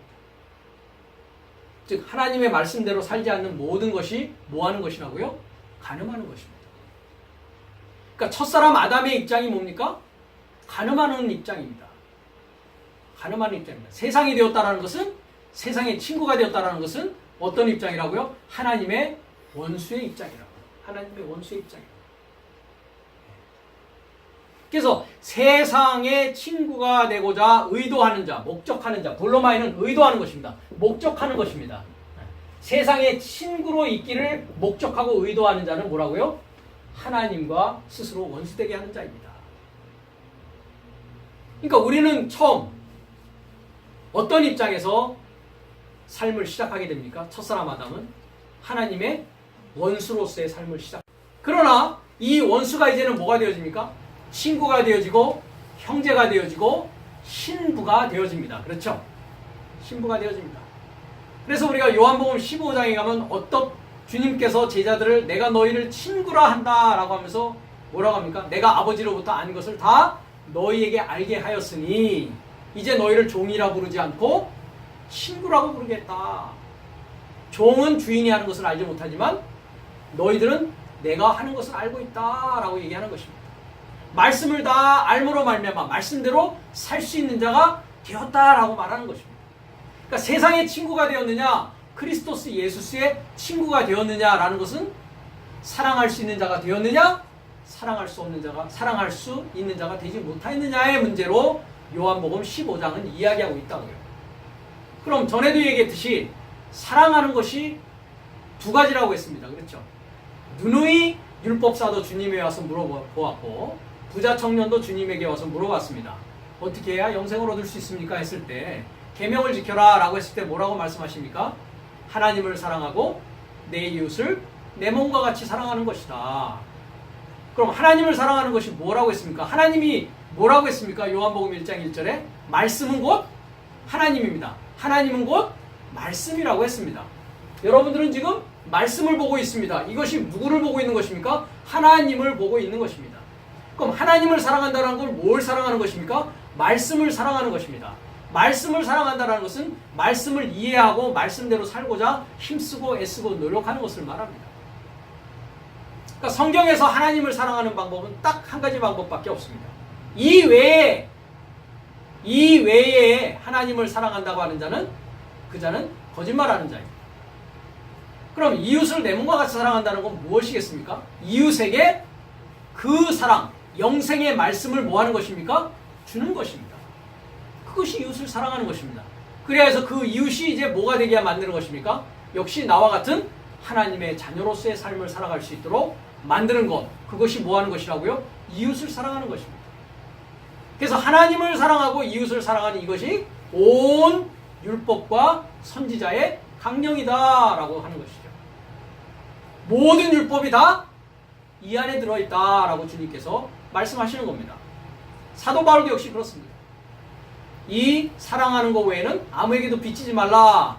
즉 하나님의 말씀대로 살지 않는 모든 것이 뭐 하는 것이라고요? 간음하는 것입니다. 그러니까 첫사람 아담의 입장이 뭡니까? 간음하는 입장입니다. 간음하는 입장입니다. 세상이 되었다라는 것은, 세상의 친구가 되었다라는 것은 어떤 입장이라고요? 하나님의 원수의 입장이라고요. 하나님의 원수의 입장이라고요. 그래서 세상의 친구가 되고자 의도하는 자, 목적하는 자, 볼로마이는 의도하는 것입니다. 목적하는 것입니다. 세상의 친구로 있기를 목적하고 의도하는 자는 뭐라고요? 하나님과 스스로 원수되게 하는 자입니다. 그러니까 우리는 처음 어떤 입장에서 삶을 시작하게 됩니까? 첫사람 아담은 하나님의 원수로서의 삶을 그러나 이 원수가 이제는 뭐가 되어집니까? 친구가 되어지고 형제가 되어지고 신부가 되어집니다. 그렇죠? 신부가 되어집니다. 그래서 우리가 요한복음 15장에 가면 주님께서 제자들을 내가 너희를 친구라 한다 라고 하면서 뭐라고 합니까? 내가 아버지로부터 안 것을 다 너희에게 알게 하였으니 이제 너희를 종이라 부르지 않고 친구라고 부르겠다. 종은 주인이 하는 것을 알지 못하지만 너희들은 내가 하는 것을 알고 있다 라고 얘기하는 것입니다. 말씀을 다 알므로 말미암아 말씀대로 살 수 있는 자가 되었다라고 말하는 것입니다. 그러니까 세상의 친구가 되었느냐, 크리스토스 예수스의 친구가 되었느냐라는 것은 사랑할 수 있는 자가 되었느냐, 사랑할 수 있는 자가 되지 못하였느냐의 문제로 요한복음 15장은 이야기하고 있다고요. 그럼 전에도 얘기했듯이 사랑하는 것이 두 가지라고 했습니다. 그렇죠? 누누이 율법사도 주님에 와서 물어보았고 부자 청년도 주님에게 와서 물어봤습니다. 어떻게 해야 영생을 얻을 수 있습니까? 했을 때 계명을 지켜라 라고 했을 때 뭐라고 말씀하십니까? 하나님을 사랑하고 내 이웃을 내 몸과 같이 사랑하는 것이다. 그럼 하나님을 사랑하는 것이 뭐라고 했습니까? 하나님이 뭐라고 했습니까? 요한복음 1장 1절에 말씀은 곧 하나님입니다. 하나님은 곧 말씀이라고 했습니다. 여러분들은 지금 말씀을 보고 있습니다. 이것이 누구를 보고 있는 것입니까? 하나님을 보고 있는 것입니다. 그럼 하나님을 사랑한다는 걸 뭘 사랑하는 것입니까? 말씀을 사랑하는 것입니다. 말씀을 사랑한다는 것은 말씀을 이해하고 말씀대로 살고자 힘쓰고 애쓰고 노력하는 것을 말합니다. 그러니까 성경에서 하나님을 사랑하는 방법은 딱 한 가지 방법밖에 없습니다. 이 외에 하나님을 사랑한다고 하는 자는 그 자는 거짓말하는 자입니다. 그럼 이웃을 내 몸과 같이 사랑한다는 건 무엇이겠습니까? 이웃에게 그 사랑, 영생의 말씀을 뭐 하는 것입니까? 주는 것입니다. 그것이 이웃을 사랑하는 것입니다. 그래서 그 이웃이 이제 뭐가 되게 만드는 것입니까? 역시 나와 같은 하나님의 자녀로서의 삶을 살아갈 수 있도록 만드는 것. 그것이 뭐 하는 것이라고요? 이웃을 사랑하는 것입니다. 그래서 하나님을 사랑하고 이웃을 사랑하는 이것이 온 율법과 선지자의 강령이다라고 하는 것이죠. 모든 율법이 다 이 안에 들어있다라고 주님께서 말씀하시는 겁니다. 사도 바울도 역시 그렇습니다. 이 사랑하는 것 외에는 아무에게도 빚지지 말라.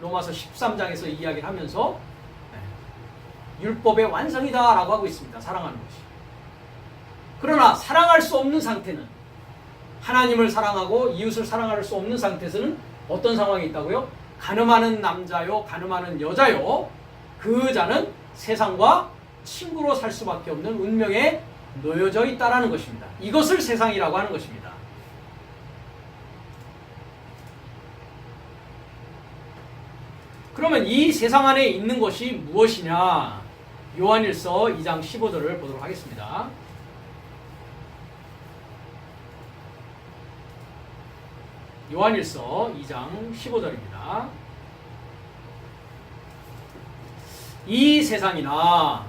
로마서 13장에서 이야기를 하면서 율법의 완성이다라고 하고 있습니다. 사랑하는 것이. 그러나 사랑할 수 없는 상태는, 하나님을 사랑하고 이웃을 사랑할 수 없는 상태에서는 어떤 상황이 있다고요? 간음하는 남자요, 간음하는 여자요, 그 자는 세상과 친구로 살 수밖에 없는 운명에 놓여져 있다라는 것입니다. 이것을 세상이라고 하는 것입니다. 그러면 이 세상 안에 있는 것이 무엇이냐? 요한일서 2장 15절을 보도록 하겠습니다. 요한일서 2장 15절입니다. 이 세상이나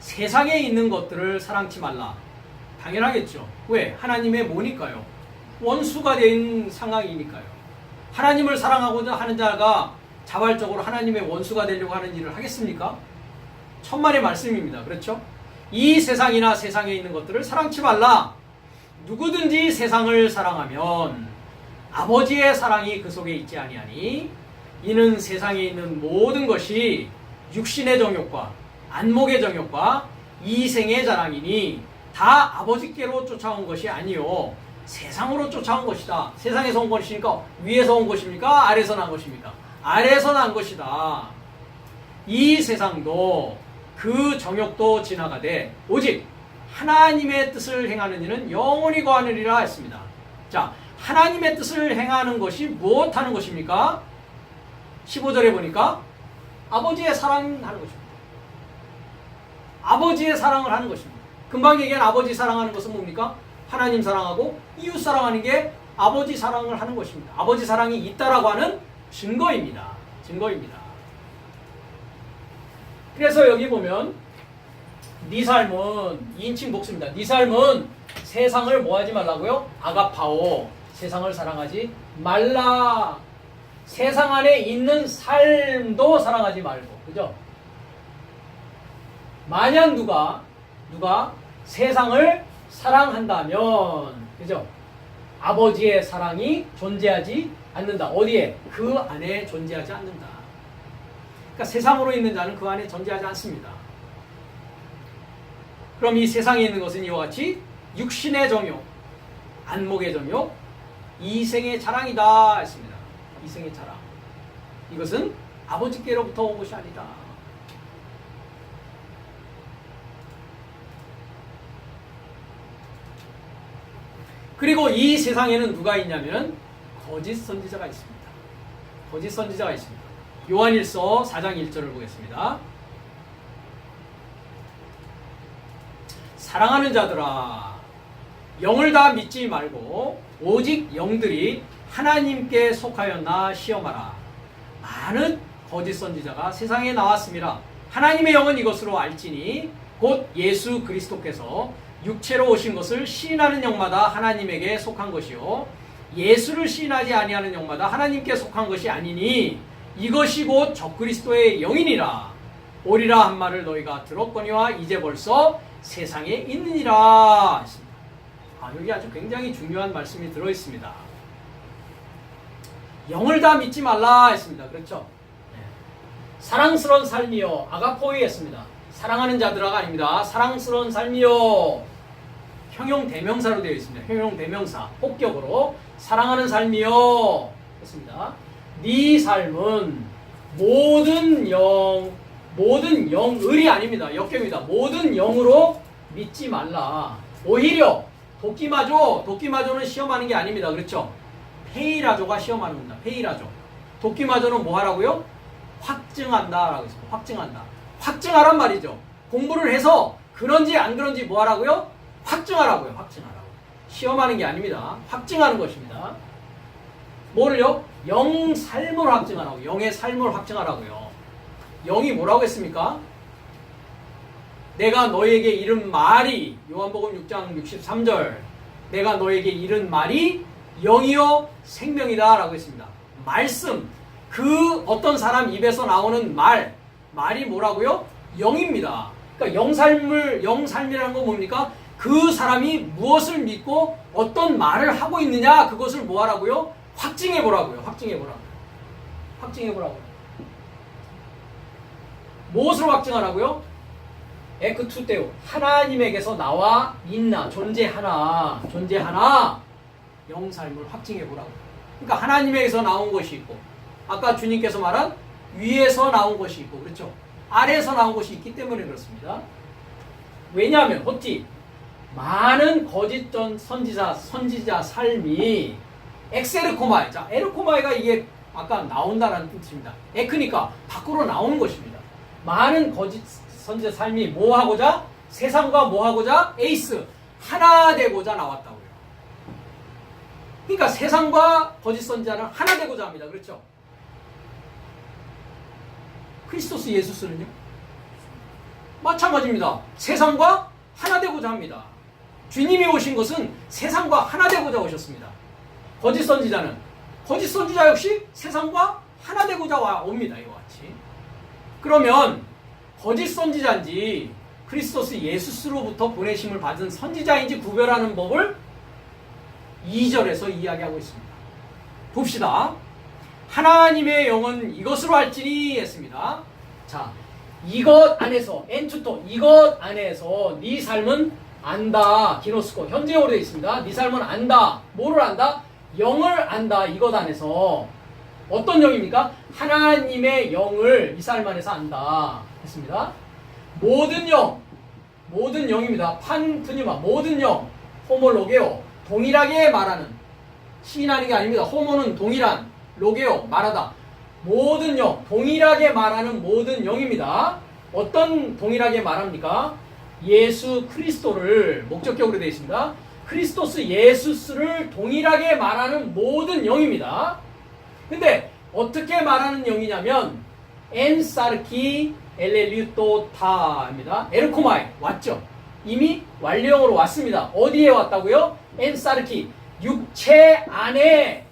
세상에 있는 것들을 사랑치 말라. 당연하겠죠. 왜? 하나님의 뭐니까요? 원수가 된 상황이니까요. 하나님을 사랑하고자 하는 자가 자발적으로 하나님의 원수가 되려고 하는 일을 하겠습니까? 천만의 말씀입니다. 그렇죠? 이 세상이나 세상에 있는 것들을 사랑치 말라. 누구든지 세상을 사랑하면 아버지의 사랑이 그 속에 있지 아니하니 이는 세상에 있는 모든 것이 육신의 정욕과 안목의 정욕과 이생의 자랑이니 다 아버지께로 쫓아온 것이 아니요 세상으로 쫓아온 것이다. 세상에서 온 것이니까 위에서 온 것입니까? 아래에서 난 것입니까? 아래에서 난 것이다. 이 세상도 그 정욕도 지나가되 오직 하나님의 뜻을 행하는 이는 영원히 거하느니라 했습니다. 자, 하나님의 뜻을 행하는 것이 무엇하는 것입니까? 15절에 보니까 아버지의 사랑하는 것입니다. 아버지의 사랑을 하는 것입니다. 금방 얘기한 아버지 사랑하는 것은 뭡니까? 하나님 사랑하고 이웃 사랑하는 게 아버지 사랑을 하는 것입니다. 아버지 사랑이 있다라고 하는 증거입니다. 증거입니다. 그래서 여기 보면 네 삶은 2인칭 복수입니다. 네 삶은 세상을 뭐하지 말라고요? 아가파오. 세상을 사랑하지 말라. 세상 안에 있는 삶도 사랑하지 말고, 그죠? 만약 누가 세상을 사랑한다면, 그죠? 아버지의 사랑이 존재하지 않는다. 어디에? 그 안에 존재하지 않는다. 그러니까 세상으로 있는 자는 그 안에 존재하지 않습니다. 그럼 이 세상에 있는 것은 이와 같이 육신의 정욕, 안목의 정욕, 이생의 자랑이다 했습니다. 이생의 자랑. 이것은 아버지께로부터 온 것이 아니다. 그리고 이 세상에는 누가 있냐면 거짓 선지자가 있습니다. 거짓 선지자가 있습니다. 요한일서 4장 1절을 보겠습니다. 사랑하는 자들아, 영을 다 믿지 말고 오직 영들이 하나님께 속하였나 시험하라. 많은 거짓 선지자가 세상에 나왔습니다. 하나님의 영은 이것으로 알지니 곧 예수 그리스도께서 육체로 오신 것을 시인하는 영마다 하나님에게 속한 것이요 예수를 시인하지 아니하는 영마다 하나님께 속한 것이 아니니 이것이 곧 적그리스도의 영이니라. 오리라 한 말을 너희가 들었거니와 이제 벌써 세상에 있느니라. 여기 아주 굉장히 중요한 말씀이 들어있습니다. 영을 다 믿지 말라 했습니다. 그렇죠? 사랑스러운 삶이요 아가포이 했습니다. 사랑하는 자들아가 아닙니다. 사랑스러운 삶이요. 형용 대명사로 되어 있습니다. 형용 대명사 폭격으로 사랑하는 삶이요 했습니다. 네 삶은 모든 영을이 아닙니다. 역경입니다. 모든 영으로 믿지 말라. 오히려 도끼마조는 시험하는 게 아닙니다. 그렇죠? 페이라조가 시험하는 겁니다. 페이라조. 도끼마조는 뭐 하라고요? 확증한다 라고 했습니다. 확증한다. 확증하란 말이죠. 공부를 해서 그런지 안 그런지 뭐 하라고요? 확증하라고요. 확증하라고. 시험하는 게 아닙니다. 확증하는 것입니다. 뭐를요? 영 삶을 확증하라고. 영의 삶을 확증하라고요. 영이 뭐라고 했습니까? 내가 너에게 이른 말이 요한복음 6장 63절 내가 너에게 이른 말이 영이요 생명이다 라고 했습니다. 말씀 그 어떤 사람 입에서 나오는 말이 뭐라고요? 영입니다. 그러니까 영삶이라는 건 뭡니까? 그 사람이 무엇을 믿고 어떤 말을 하고 있느냐 그것을 뭐 하라고요? 확증해 보라고요. 확증해 보라고요. 무엇으로 확증하라고요? 에크투테오 하나님에게서 나와 있나 존재하나 영삶을 확증해 보라고. 그러니까 하나님에게서 나온 것이 있고 아까 주님께서 말한 위에서 나온 것이 있고 그렇죠? 아래에서 나온 것이 있기 때문에 그렇습니다. 왜냐하면 많은 거짓 선지자 삶이 엑세르코마이. 자, 에르코마이가 이게 아까 나온다라는 뜻입니다. 에크니까 밖으로 나오는 것입니다. 많은 거짓 선지자 삶이 뭐 하고자? 세상과 뭐 하고자? 에이스 하나 되고자 나왔다고요. 그러니까 세상과 거짓 선지자는 하나 되고자 합니다. 그렇죠? 크리스토스 예수스는요? 마찬가지입니다. 세상과 하나 되고자 합니다. 주님이 오신 것은 세상과 하나 되고자 오셨습니다. 거짓 선지자 역시 세상과 하나 되고자 옵니다. 이와 같이. 그러면 거짓 선지자인지 크리스토스 예수스로부터 보내심을 받은 선지자인지 구별하는 법을 2절에서 이야기하고 있습니다. 봅시다. 하나님의 영은 이것으로 알지니 했습니다. 자, 이것 안에서 엔투토 이것 안에서 네 삶은 안다. 기노스코 현재형으로 되어 있습니다. 네 삶은 안다. 뭐를 안다? 영을 안다. 이것 안에서 어떤 영입니까? 하나님의 영을 이 삶 안에서 안다 했습니다. 모든 영입니다. 판프뉴마 모든 영 호모로게오 동일하게 말하는 시인하는 게 아닙니다. 호모는 동일한 로게오 말하다. 모든 영 동일하게 말하는 모든 영입니다. 어떤 동일하게 말합니까? 예수 그리스도를 목적격으로 되어 있습니다. 크리스토스 예수스를 동일하게 말하는 모든 영입니다. 근데 어떻게 말하는 영이냐면 엔사르키 엘렐류토타입니다. 에르코마이 왔죠. 이미 완료형으로 왔습니다. 어디에 왔다고요? 엔사르키 육체 안에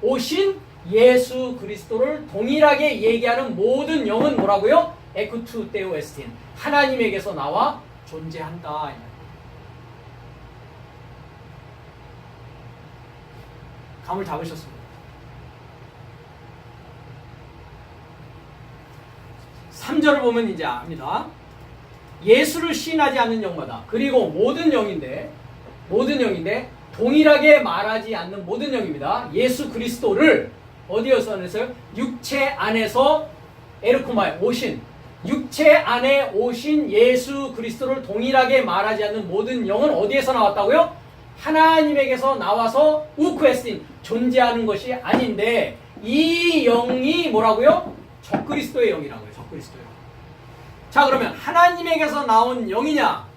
오신 예수 그리스도를 동일하게 얘기하는 모든 영은 뭐라고요? 에쿠투 테오 에스틴 하나님에게서 나와 존재한다. 감을 잡으셨습니다. 3절을 보면 이제 압니다. 예수를 시인하지 않는 영마다 그리고 모든 영인데 동일하게 말하지 않는 모든 영입니다. 예수 그리스도를 어디에서 안에서요? 육체 안에서 에르코마에 오신 육체 안에 오신 예수 그리스도를 동일하게 말하지 않는 모든 영은 어디에서 나왔다고요? 하나님에게서 나와서 우크에스틴 존재하는 것이 아닌데 이 영이 뭐라고요? 적그리스도의 영이라고요. 적그리스도의 영. 자, 그러면 하나님에게서 나온 영이냐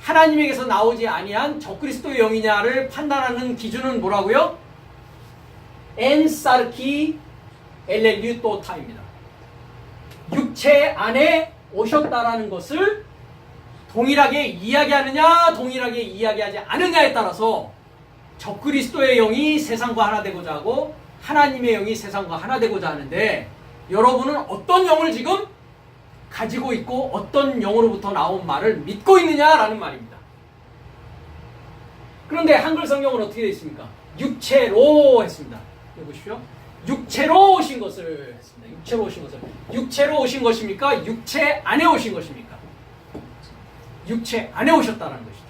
하나님에게서 나오지 아니한 적그리스도의 영이냐를 판단하는 기준은 뭐라고요? 엔사르키 엘렐류토타입니다. 육체 안에 오셨다라는 것을 동일하게 이야기하느냐 동일하게 이야기하지 않느냐에 따라서 적그리스도의 영이 세상과 하나 되고자 하고 하나님의 영이 세상과 하나 되고자 하는데 여러분은 어떤 영을 지금 가지고 있고 어떤 영으로부터 나온 말을 믿고 있느냐라는 말입니다. 그런데 한글 성경은 어떻게 되어 있습니까? 육체로 했습니다. 여기 보십시오. 육체로 오신 것을 했습니다. 육체로 오신 것을. 육체로 오신 것입니까? 육체 안에 오신 것입니까? 육체 안에 오셨다는 것이죠.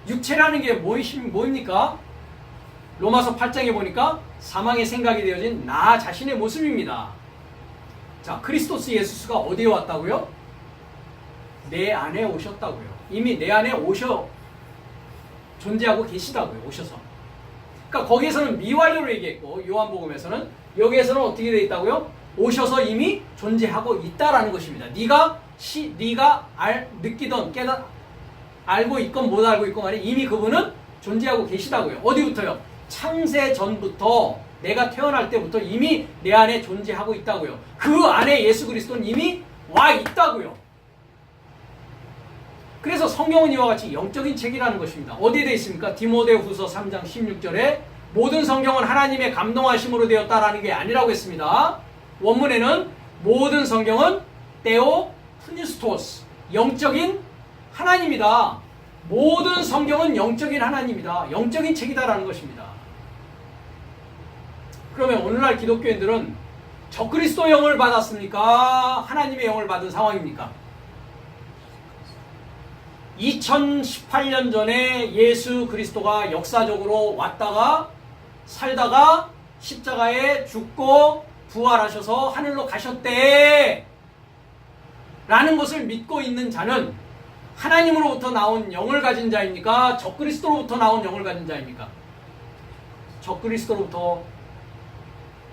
육체라는 게 뭐입니까? 로마서 8장에 보니까 사망의 생각이 되어진 나 자신의 모습입니다. 자, 크리스토스 예수가 어디에 왔다고요? 내 안에 오셨다고요. 이미 내 안에 존재하고 계시다고요. 오셔서. 그러니까 거기에서는 미완료로 얘기했고, 요한복음에서는 여기에서는 어떻게 되어 있다고요? 오셔서 이미 존재하고 있다라는 것입니다. 네가 느끼던 알고 있건 못 알고 있건 간에 이미 그분은 존재하고 계시다고요. 어디부터요? 창세 전부터, 내가 태어날 때부터 이미 내 안에 존재하고 있다고요. 그 안에 예수 그리스도는 이미 와 있다고요. 그래서 성경은 이와 같이 영적인 책이라는 것입니다. 어디에 되어 있습니까? 디모데후서 3장 16절에 모든 성경은 하나님의 감동하심으로 되었다라는 게 아니라고 했습니다. 원문에는 모든 성경은 테오프니스토스, 영적인 하나님이다. 모든 성경은 영적인 하나님이다. 영적인 책이다라는 것입니다. 그러면 오늘날 기독교인들은 적그리스도 영을 받았습니까? 하나님의 영을 받은 상황입니까? 2018년 전에 예수 그리스도가 역사적으로 왔다가 살다가 십자가에 죽고 부활하셔서 하늘로 가셨대 라는 것을 믿고 있는 자는 하나님으로부터 나온 영을 가진 자입니까? 적그리스도로부터 나온 영을 가진 자입니까? 적그리스도로부터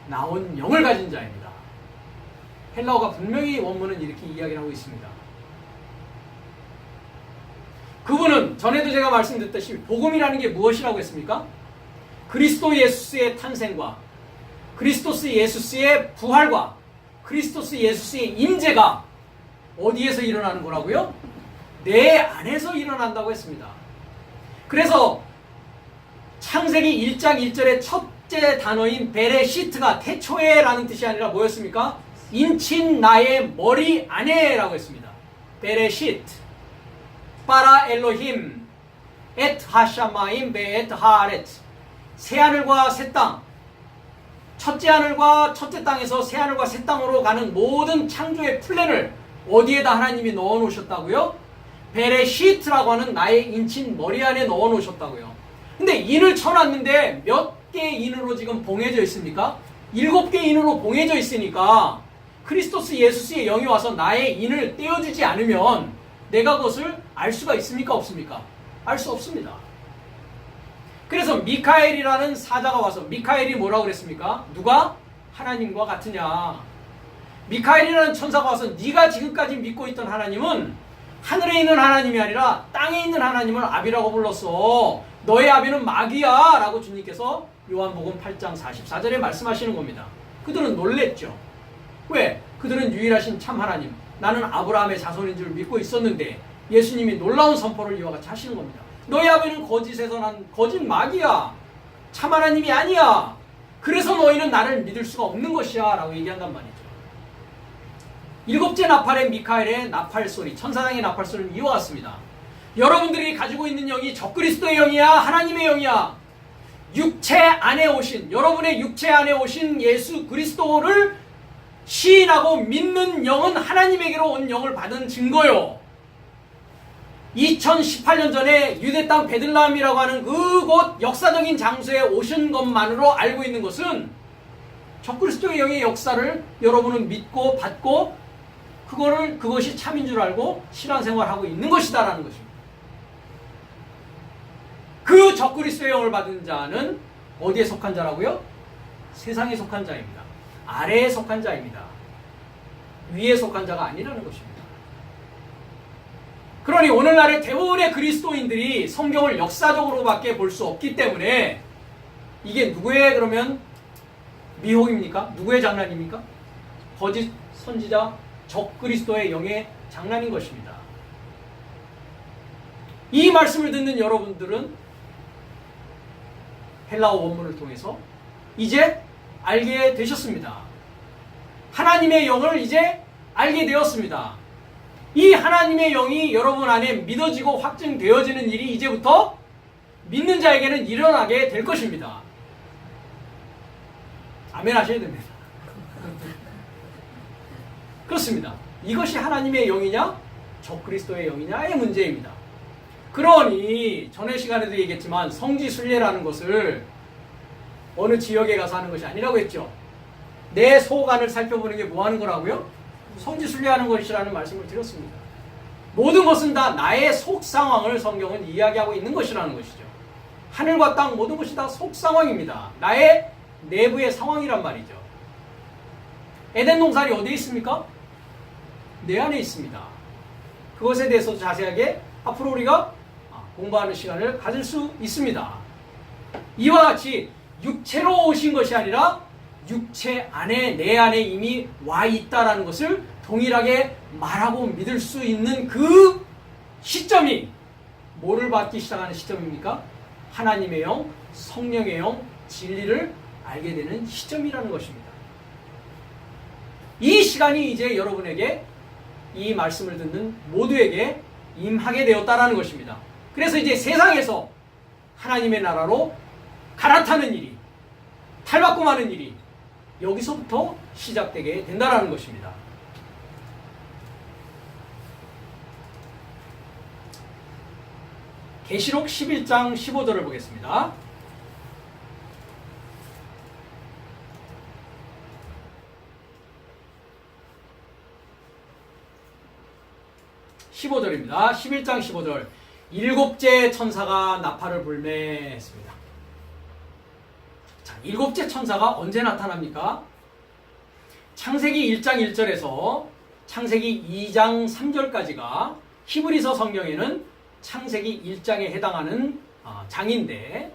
나온 영을 가진 자입니다. 헬라어가 분명히 원문은 이렇게 이야기를 하고 있습니다. 그분은 전에도 제가 말씀드렸듯이 복음이라는 게 무엇이라고 했습니까? 그리스도 예수의 탄생과 그리스도스 예수의 부활과 그리스도스 예수의 임재가 어디에서 일어나는 거라고요? 내 안에서 일어난다고 했습니다. 그래서 창세기 1장 1절의 첫째 단어인 베레시트가 태초에라는 뜻이 아니라 뭐였습니까? 인친 나의 머리 안에라고 했습니다. 베레시트 바라 엘로힘 엣 하샤마임 베엣 하아렛, 새하늘과 새 땅, 첫째 하늘과 첫째 땅에서 새 하늘과 새 땅으로 가는 모든 창조의 플랜을 어디에다 하나님이 넣어 놓으셨다고요? 베레시트라고 하는 나의 인친 머리 안에 넣어 놓으셨다고요. 근데 인을 쳐놨는데 몇 개의 인으로 지금 봉해져 있습니까? 7개의 인으로 봉해져 있으니까 크리스토스 예수의 영이 와서 나의 인을 떼어주지 않으면 내가 그것을 알 수가 있습니까? 없습니까? 알 수 없습니다. 그래서 미카엘이라는 사자가 와서, 미카엘이 뭐라고 그랬습니까? 누가 하나님과 같으냐? 미카엘이라는 천사가 와서 네가 지금까지 믿고 있던 하나님은 하늘에 있는 하나님이 아니라 땅에 있는 하나님을 아비라고 불렀어. 너의 아비는 마귀야 라고 주님께서 요한복음 8장 44절에 말씀하시는 겁니다. 그들은 놀랬죠. 왜? 그들은 유일하신 참 하나님, 나는 아브라함의 자손인 줄 믿고 있었는데 예수님이 놀라운 선포를 이와 같이 하시는 겁니다. 너희 아비는 거짓에서 난 거짓 마귀야. 참 하나님이 아니야. 그래서 너희는 나를 믿을 수가 없는 것이야 라고 얘기한단 말이죠. 7째 나팔의 미카엘의 나팔 소리, 천사장의 나팔 소리는 이와 같습니다. 여러분들이 가지고 있는 영이 적그리스도의 영이야? 하나님의 영이야? 육체 안에 오신, 여러분의 육체 안에 오신 예수 그리스도를 시인하고 믿는 영은 하나님에게로 온 영을 받은 증거요. 2018년 전에 유대 땅 베들레헴이라고 하는 그곳 역사적인 장소에 오신 것만으로 알고 있는 것은 적그리스도의 영의 역사를 여러분은 믿고 받고 그것이 참인 줄 알고 신앙생활하고 있는 것이다라는 것입니다. 그 적그리스도의 영을 받은 자는 어디에 속한 자라고요? 세상에 속한 자입니다. 아래에 속한 자입니다. 위에 속한 자가 아니라는 것입니다. 그러니 오늘날의 대부분의 그리스도인들이 성경을 역사적으로밖에 볼 수 없기 때문에 이게 누구의 그러면 미혹입니까? 누구의 장난입니까? 거짓 선지자 적그리스도의 영의 장난인 것입니다. 이 말씀을 듣는 여러분들은 헬라어 원문을 통해서 이제 알게 되셨습니다. 하나님의 영을 이제 알게 되었습니다. 이 하나님의 영이 여러분 안에 믿어지고 확증되어지는 일이 이제부터 믿는 자에게는 일어나게 될 것입니다. 아멘 하셔야 됩니다. 그렇습니다. 이것이 하나님의 영이냐 적그리스도의 영이냐의 문제입니다. 그러니 전에 시간에도 얘기했지만 성지순례라는 것을 어느 지역에 가서 하는 것이 아니라고 했죠. 내 속 안을 살펴보는 게 뭐 하는 거라고요? 성지순례하는 것이라는 말씀을 드렸습니다. 모든 것은 다 나의 속 상황을 성경은 이야기하고 있는 것이라는 것이죠. 하늘과 땅 모든 것이 다 속 상황입니다. 나의 내부의 상황이란 말이죠. 에덴 동산이 어디에 있습니까? 내 안에 있습니다. 그것에 대해서 자세하게 앞으로 우리가 공부하는 시간을 가질 수 있습니다. 이와 같이 육체로 오신 것이 아니라 육체 안에 내 안에 이미 와 있다라는 것을 동일하게 말하고 믿을 수 있는 그 시점이 뭐를 받기 시작하는 시점입니까? 하나님의 영, 성령의 영, 진리를 알게 되는 시점이라는 것입니다. 이 시간이 이제 여러분에게 이 말씀을 듣는 모두에게 임하게 되었다라는 것입니다. 그래서 이제 세상에서 하나님의 나라로 갈아타는 일이, 탈바꿈하는 일이 여기서부터 시작되게 된다라는 것입니다. 계시록 11장 15절을 보겠습니다. (15절입니다) 11장 15절. 일곱째 천사가 나팔을 불매 했습니다. 자, 일곱째 천사가 언제 나타납니까? 창세기 1장 1절에서 창세기 2장 3절까지가 히브리서 성경에는 창세기 1장에 해당하는 장인데,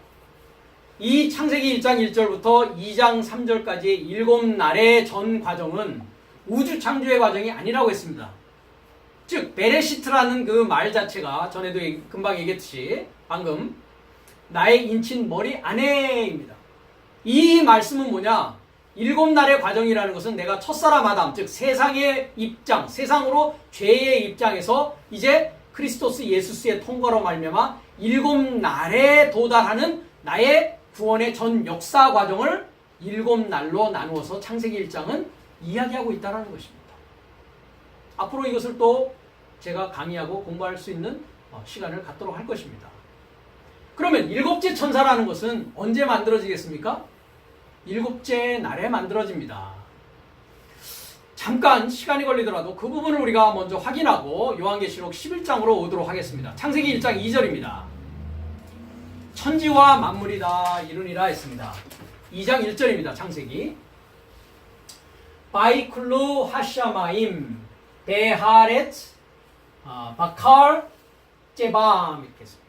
이 창세기 1장 1절부터 2장 3절까지의 7날의 전 과정은 우주 창조의 과정이 아니라고 했습니다. 즉 베레시트라는 그 말 자체가 전에도 금방 얘기했듯이 방금 나의 인친 머리 안에입니다. 이 말씀은 뭐냐? 7날의 과정이라는 것은 내가 첫사람 아담, 즉 세상의 입장, 세상으로 죄의 입장에서 이제 크리스토스 예수스의 통과로 말미암아 7날에 도달하는 나의 구원의 전 역사 과정을 7날로 나누어서 창세기 1장은 이야기하고 있다는 것입니다. 앞으로 이것을 또 제가 강의하고 공부할 수 있는 시간을 갖도록 할 것입니다. 그러면 일곱째 천사라는 것은 언제 만들어지겠습니까? 일곱째 날에 만들어집니다. 잠깐 시간이 걸리더라도 그 부분을 우리가 먼저 확인하고 요한계시록 11장으로 오도록 하겠습니다. 창세기 1장 2절입니다. 천지와 만물이 다 이루니라 했습니다. 2장 1절입니다. 창세기. 바이클루 하샤마임 베하렛 바칼 제밤 이렇게 했습니다.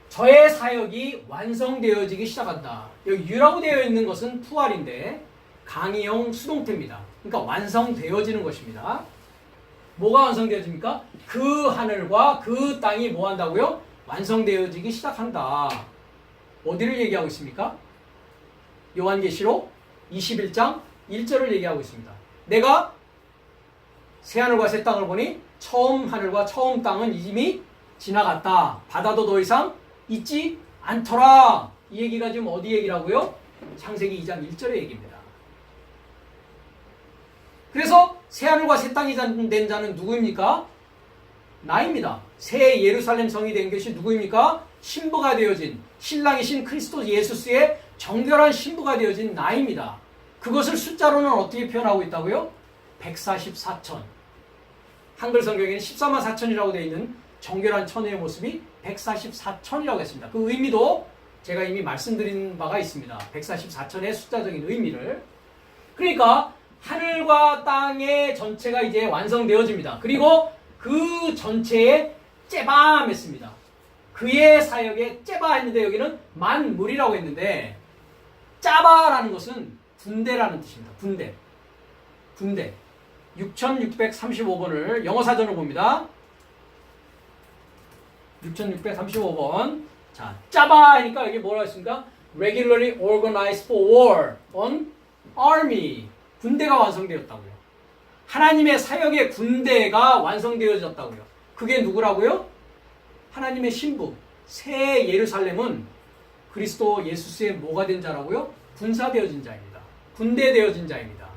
저의 사역이 완성되어지기 시작한다. 여기 유라고 되어 있는 것은 푸알인데 강의형 수동태입니다. 그러니까 완성되어지는 것입니다. 뭐가 완성되어집니까? 그 하늘과 그 땅이 뭐 한다고요? 완성되어지기 시작한다. 어디를 얘기하고 있습니까? 요한계시록 21장 1절을 얘기하고 있습니다. 내가 새 하늘과 새 땅을 보니 처음 하늘과 처음 땅은 이미 지나갔다. 바다도 더 이상 있지 않더라. 이 얘기가 지금 어디 얘기라고요? 창세기 2장 1절의 얘기입니다. 그래서 새 하늘과 새 땅이 된 자는 누구입니까? 나입니다. 새 예루살렘 성이 된 것이 누구입니까? 신부가 되어진 신랑이신 크리스도 예수스의 정결한 신부가 되어진 나입니다. 그것을 숫자로는 어떻게 표현하고 있다고요? 144천. 한글 성경에는 14만 4천이라고 되어 있는 정결한 천의 모습이 144천이라고 했습니다. 그 의미도 제가 이미 말씀드린 바가 있습니다. 144천의 숫자적인 의미를. 그러니까 하늘과 땅의 전체가 이제 완성되어집니다. 그리고 그 전체에 째밤 했습니다. 그의 사역에 째바 했는데 여기는 만물이라고 했는데 짜바라는 것은 군대라는 뜻입니다. 군대. 군대. 6635번을 영어 사전으로 봅니다. 6635번. 자, 짜바 하니까 여기 뭐라고 했습니까? Regularly organized for war on army. 군대가 완성되었다고요. 하나님의 사역의 군대가 완성되어졌다고요. 그게 누구라고요? 하나님의 신부. 새 예루살렘은 그리스도 예수스의 뭐가 된 자라고요? 군사되어진 자입니다. 군대되어진 자입니다.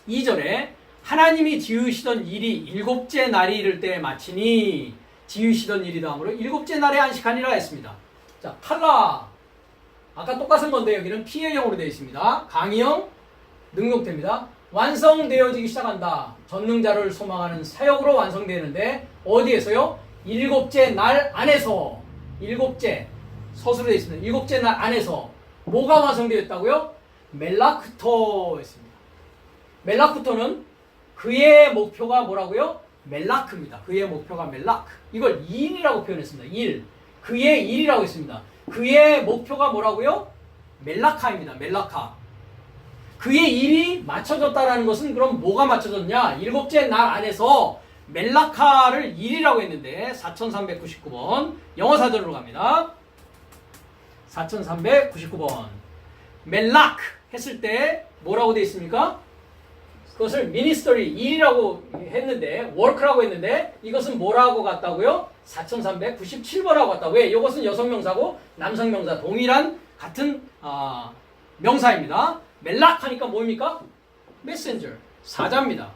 2절에 하나님이 지으시던 일이 일곱째 날이 이를 때 마치니 지으시던 일이 다음으로 일곱째 날에 안식하니라 했습니다. 자, 탈락. 아까 똑같은 건데 여기는 PL형으로 되어 있습니다. 강의형 능동태입니다. 완성되어지기 시작한다. 전능자를 소망하는 사역으로 완성되는데 어디에서요? 일곱째 날 안에서. 일곱째 서술로 되어 있습니다. 일곱째 날 안에서 뭐가 완성되었다고요? 멜라크토 했습니다. 멜라크토는 그의 목표가 뭐라고요? 멜라크입니다. 그의 목표가 멜라크. 이걸 일이라고 표현했습니다. 일. 그의 일이라고 했습니다. 그의 목표가 뭐라고요? 멜라카입니다. 멜라카. 그의 일이 맞춰졌다는 것은 그럼 뭐가 맞춰졌냐? 일곱째 날 안에서 멜라카를 일이라고 했는데 4399번 영어 사전으로 갑니다. 4399번 멜라크 했을 때 뭐라고 되어 있습니까? 그것을 미니스터리 일이라고 했는데 work라고 했는데 이것은 뭐라고 같다고요? 4397번하고 같다. 왜? 이것은 여성명사고 남성명사 동일한 같은 명사입니다. 멜락 하니까 뭡니까? messenger 사자입니다.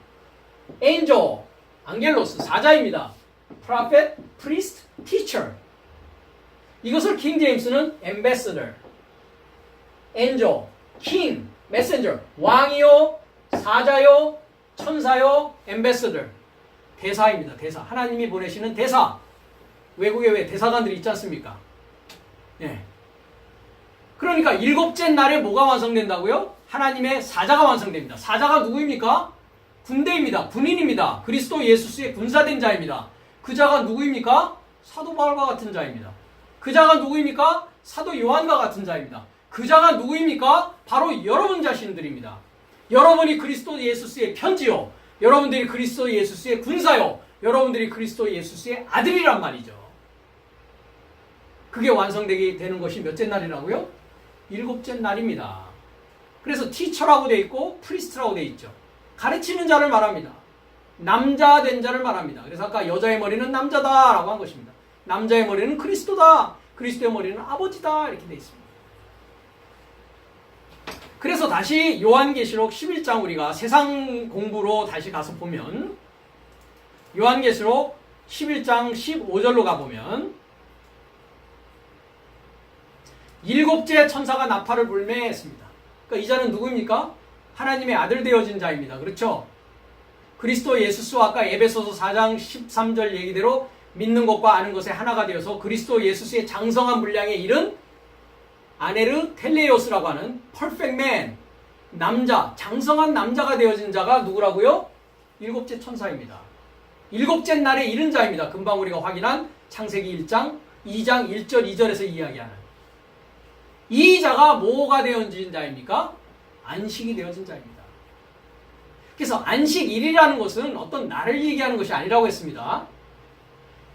angel 안겔로스 사자입니다. prophet, priest, teacher 이것을 킹 제임스는 ambassador, angel, king, messenger 왕이요 사자요, 천사요, 엠베서더 대사입니다. 대사. 하나님이 보내시는 대사. 외국에 왜 대사관들이 있지 않습니까? 예. 그러니까 일곱째 날에 뭐가 완성된다고요? 하나님의 사자가 완성됩니다. 사자가 누구입니까? 군대입니다. 군인입니다. 그리스도 예수스의 군사된 자입니다. 그 자가 누구입니까? 사도 바울과 같은 자입니다. 그 자가 누구입니까? 사도 요한과 같은 자입니다. 그 자가 누구입니까? 바로 여러분 자신들입니다. 여러분이 그리스도 예수스의 편지요. 여러분들이 그리스도 예수스의 군사요. 여러분들이 그리스도 예수스의 아들이란 말이죠. 그게 완성되게 되는 것이 몇째 날이라고요? 일곱째 날입니다. 그래서 티처라고 되어 있고 프리스트라고 되어 있죠. 가르치는 자를 말합니다. 남자 된 자를 말합니다. 그래서 아까 여자의 머리는 남자다라고 한 것입니다. 남자의 머리는 그리스도다. 그리스도의 머리는 아버지다. 이렇게 되어 있습니다. 그래서 다시 요한계시록 11장 우리가 세상 공부로 다시 가서 보면 요한계시록 11장 15절로 가보면 일곱째 천사가 나팔을 불매 했습니다. 그러니까 이 자는 누구입니까? 하나님의 아들 되어진 자입니다. 그렇죠? 그리스도 예수스와 아까 에베소서 4장 13절 얘기대로 믿는 것과 아는 것에 하나가 되어서 그리스도 예수스의 장성한 분량에 이른 아네르 텔레오스라고 하는 perfect man, 남자, 장성한 남자가 되어진 자가 누구라고요? 일곱째 천사입니다. 일곱째 날에 이른 자입니다. 금방 우리가 확인한 창세기 1장 2장 1절 2절에서 이야기하는 이 자가 뭐가 되어진 자입니까? 안식이 되어진 자입니다. 그래서 안식일이라는 것은 어떤 날을 얘기하는 것이 아니라고 했습니다.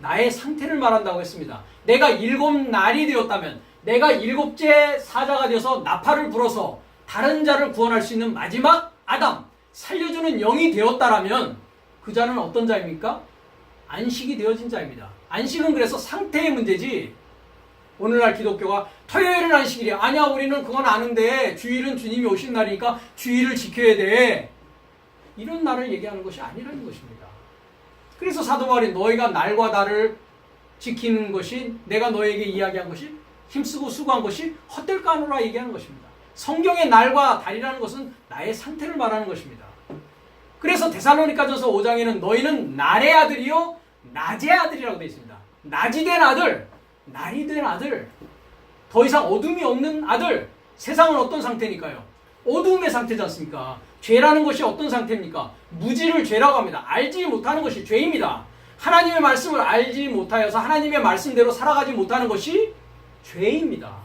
나의 상태를 말한다고 했습니다. 내가 일곱 날이 되었다면 내가 일곱째 사자가 되어서 나팔을 불어서 다른 자를 구원할 수 있는 마지막 아담, 살려주는 영이 되었다라면 그 자는 어떤 자입니까? 안식이 되어진 자입니다. 안식은 그래서 상태의 문제지 오늘날 기독교가 토요일은 안식일이야. 아니야 우리는 그건 아는데 주일은 주님이 오신 날이니까 주일을 지켜야 돼. 이런 날을 얘기하는 것이 아니라는 것입니다. 그래서 사도 바울이 너희가 날과 달을 지키는 것이 내가 너에게 이야기한 것이 힘쓰고 수고한 것이 헛될까 하노라 얘기하는 것입니다. 성경의 날과 달이라는 것은 나의 상태를 말하는 것입니다. 그래서 데살로니가전서 5장에는 너희는 날의 아들이요 낮의 아들이라고 되어 있습니다. 낮이 된 아들, 날이 된 아들, 더 이상 어둠이 없는 아들. 세상은 어떤 상태니까요? 어둠의 상태지 않습니까? 죄라는 것이 어떤 상태입니까? 무지를 죄라고 합니다. 알지 못하는 것이 죄입니다. 하나님의 말씀을 알지 못하여서 하나님의 말씀대로 살아가지 못하는 것이 죄입니다.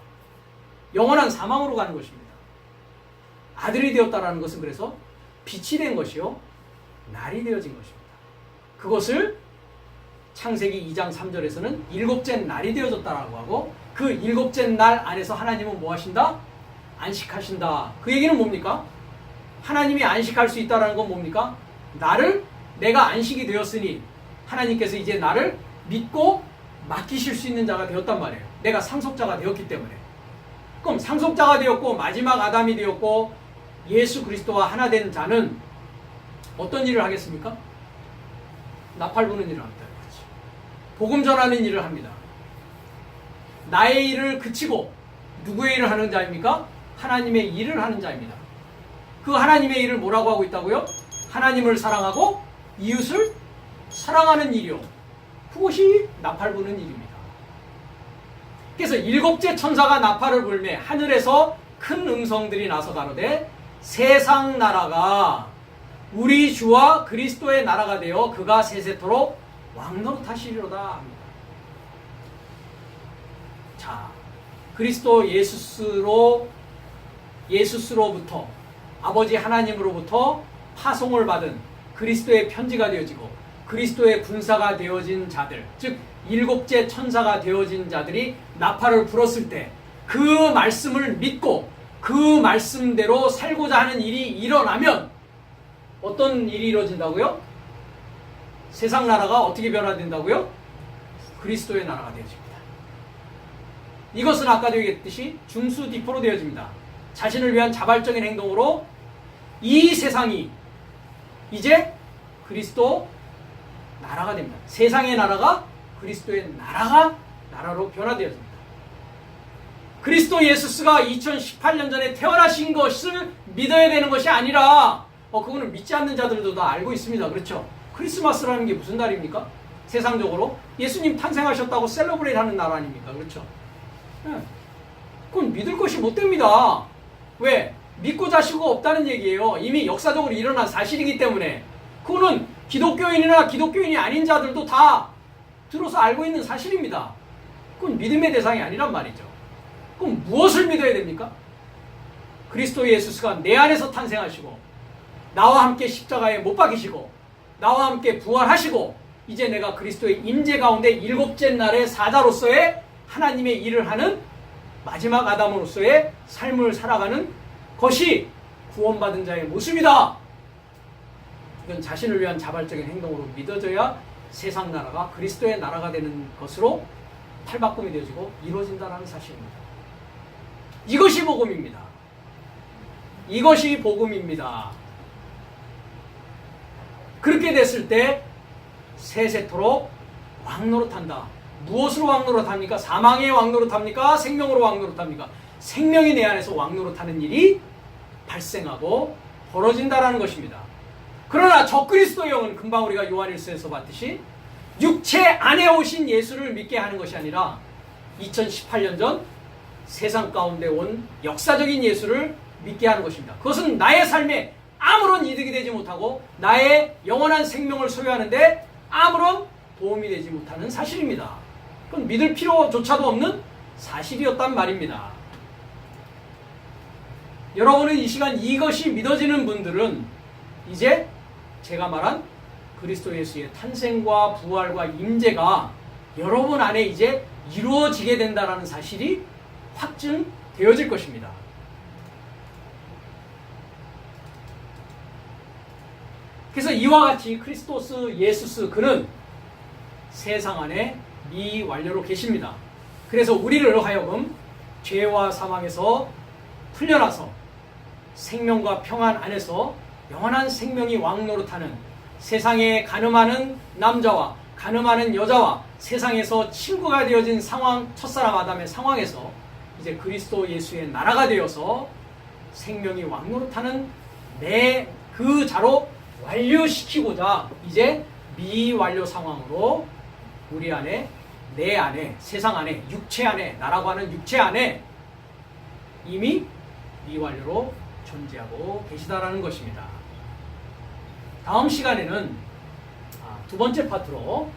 영원한 사망으로 가는 것입니다. 아들이 되었다라는 것은 그래서 빛이 된 것이요 날이 되어진 것입니다. 그것을 창세기 2장 3절에서는 일곱째 날이 되어졌다라고 하고 그 일곱째 날 안에서 하나님은 뭐 하신다? 안식하신다. 그 얘기는 뭡니까? 하나님이 안식할 수 있다는 건 뭡니까? 내가 안식이 되었으니 하나님께서 이제 나를 믿고 맡기실 수 있는 자가 되었단 말이에요. 내가 상속자가 되었기 때문에. 그럼 상속자가 되었고 마지막 아담이 되었고 예수 그리스도와 하나 된 자는 어떤 일을 하겠습니까? 나팔 부는 일을 합니다. 그렇지. 복음 전하는 일을 합니다. 나의 일을 그치고 누구의 일을 하는 자입니까? 하나님의 일을 하는 자입니다. 그 하나님의 일을 뭐라고 하고 있다고요? 하나님을 사랑하고 이웃을 사랑하는 일이요. 그것이 나팔 부는 일입니다. 그래서 일곱째 천사가 나팔을 불매 하늘에서 큰 음성들이 나서 가로되 세상 나라가 우리 주와 그리스도의 나라가 되어 그가 세세토록 왕노릇하시리로다 합니다. 자, 그리스도 예수스로부터 아버지 하나님으로부터 파송을 받은 그리스도의 편지가 되어지고 그리스도의 군사가 되어진 자들, 즉 일곱째 천사가 되어진 자들이 나팔을 불었을 때 그 말씀을 믿고 그 말씀대로 살고자 하는 일이 일어나면 어떤 일이 이루어진다고요? 세상 나라가 어떻게 변화된다고요? 그리스도의 나라가 되어집니다. 이것은 아까도 얘기했듯이 중수디포로 되어집니다. 자신을 위한 자발적인 행동으로 이 세상이 이제 그리스도 나라가 됩니다. 세상의 나라가 그리스도의 나라로 변화되어집니다. 그리스도 예수스가 2018년 전에 태어나신 것을 믿어야 되는 것이 아니라 그거는 믿지 않는 자들도 다 알고 있습니다. 그렇죠? 크리스마스라는 게 무슨 날입니까? 세상적으로 예수님 탄생하셨다고 셀러브레이트 하는 날 아닙니까? 그렇죠? 네. 그건 믿을 것이 못 됩니다. 왜? 믿고 자시고 없다는 얘기예요. 이미 역사적으로 일어난 사실이기 때문에. 그거는 기독교인이나 기독교인이 아닌 자들도 다 들어서 알고 있는 사실입니다. 그건 믿음의 대상이 아니란 말이죠. 그럼 무엇을 믿어야 됩니까? 그리스도 예수스가 내 안에서 탄생하시고 나와 함께 십자가에 못 박히시고 나와 함께 부활하시고 이제 내가 그리스도의 임재 가운데 일곱째 날의 사자로서의 하나님의 일을 하는 마지막 아담으로서의 삶을 살아가는 것이 구원받은 자의 모습이다. 이건 자신을 위한 자발적인 행동으로 믿어져야 세상 나라가 그리스도의 나라가 되는 것으로 탈바꿈이 되어지고 이루어진다는 사실입니다. 이것이 복음입니다. 이것이 복음입니다. 그렇게 됐을 때 세세토록 왕노릇한다. 무엇으로 왕노릇합니까? 사망의 왕노릇합니까? 생명으로 왕노릇합니까? 생명이 내 안에서 왕노릇하는 일이 발생하고 벌어진다라는 것입니다. 그러나 적그리스도의 영은 금방 우리가 요한일서에서 봤듯이 육체 안에 오신 예수를 믿게 하는 것이 아니라 2018년 전 세상 가운데 온 역사적인 예수를 믿게 하는 것입니다. 그것은 나의 삶에 아무런 이득이 되지 못하고 나의 영원한 생명을 소유하는데 아무런 도움이 되지 못하는 사실입니다. 그건 믿을 필요조차도 없는 사실이었단 말입니다. 여러분은 이 시간 이것이 믿어지는 분들은 이제 제가 말한 그리스도 예수의 탄생과 부활과 임재가 여러분 안에 이제 이루어지게 된다는 사실이 확증되어질 것입니다. 그래서 이와 같이 크리스토스 예수스 그는 세상 안에 미완료로 계십니다. 그래서 우리를 하여금 죄와 사망에서 풀려나서 생명과 평안 안에서 영원한 생명이 왕노릇하는 세상에 가늠하는 남자와 가늠하는 여자와 세상에서 친구가 되어진 상황, 첫사람 아담의 상황에서 이제 그리스도 예수의 나라가 되어서 생명이 왕노릇하는 내 그 자로 완료시키고자 이제 미완료 상황으로 우리 안에, 내 안에, 세상 안에, 육체 안에, 나라고 하는 육체 안에 이미 미완료로 존재하고 계시다라는 것입니다. 다음 시간에는 두 번째 파트로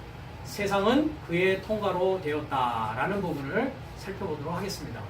세상은 그의 통과로 되었다라는 부분을 살펴보도록 하겠습니다.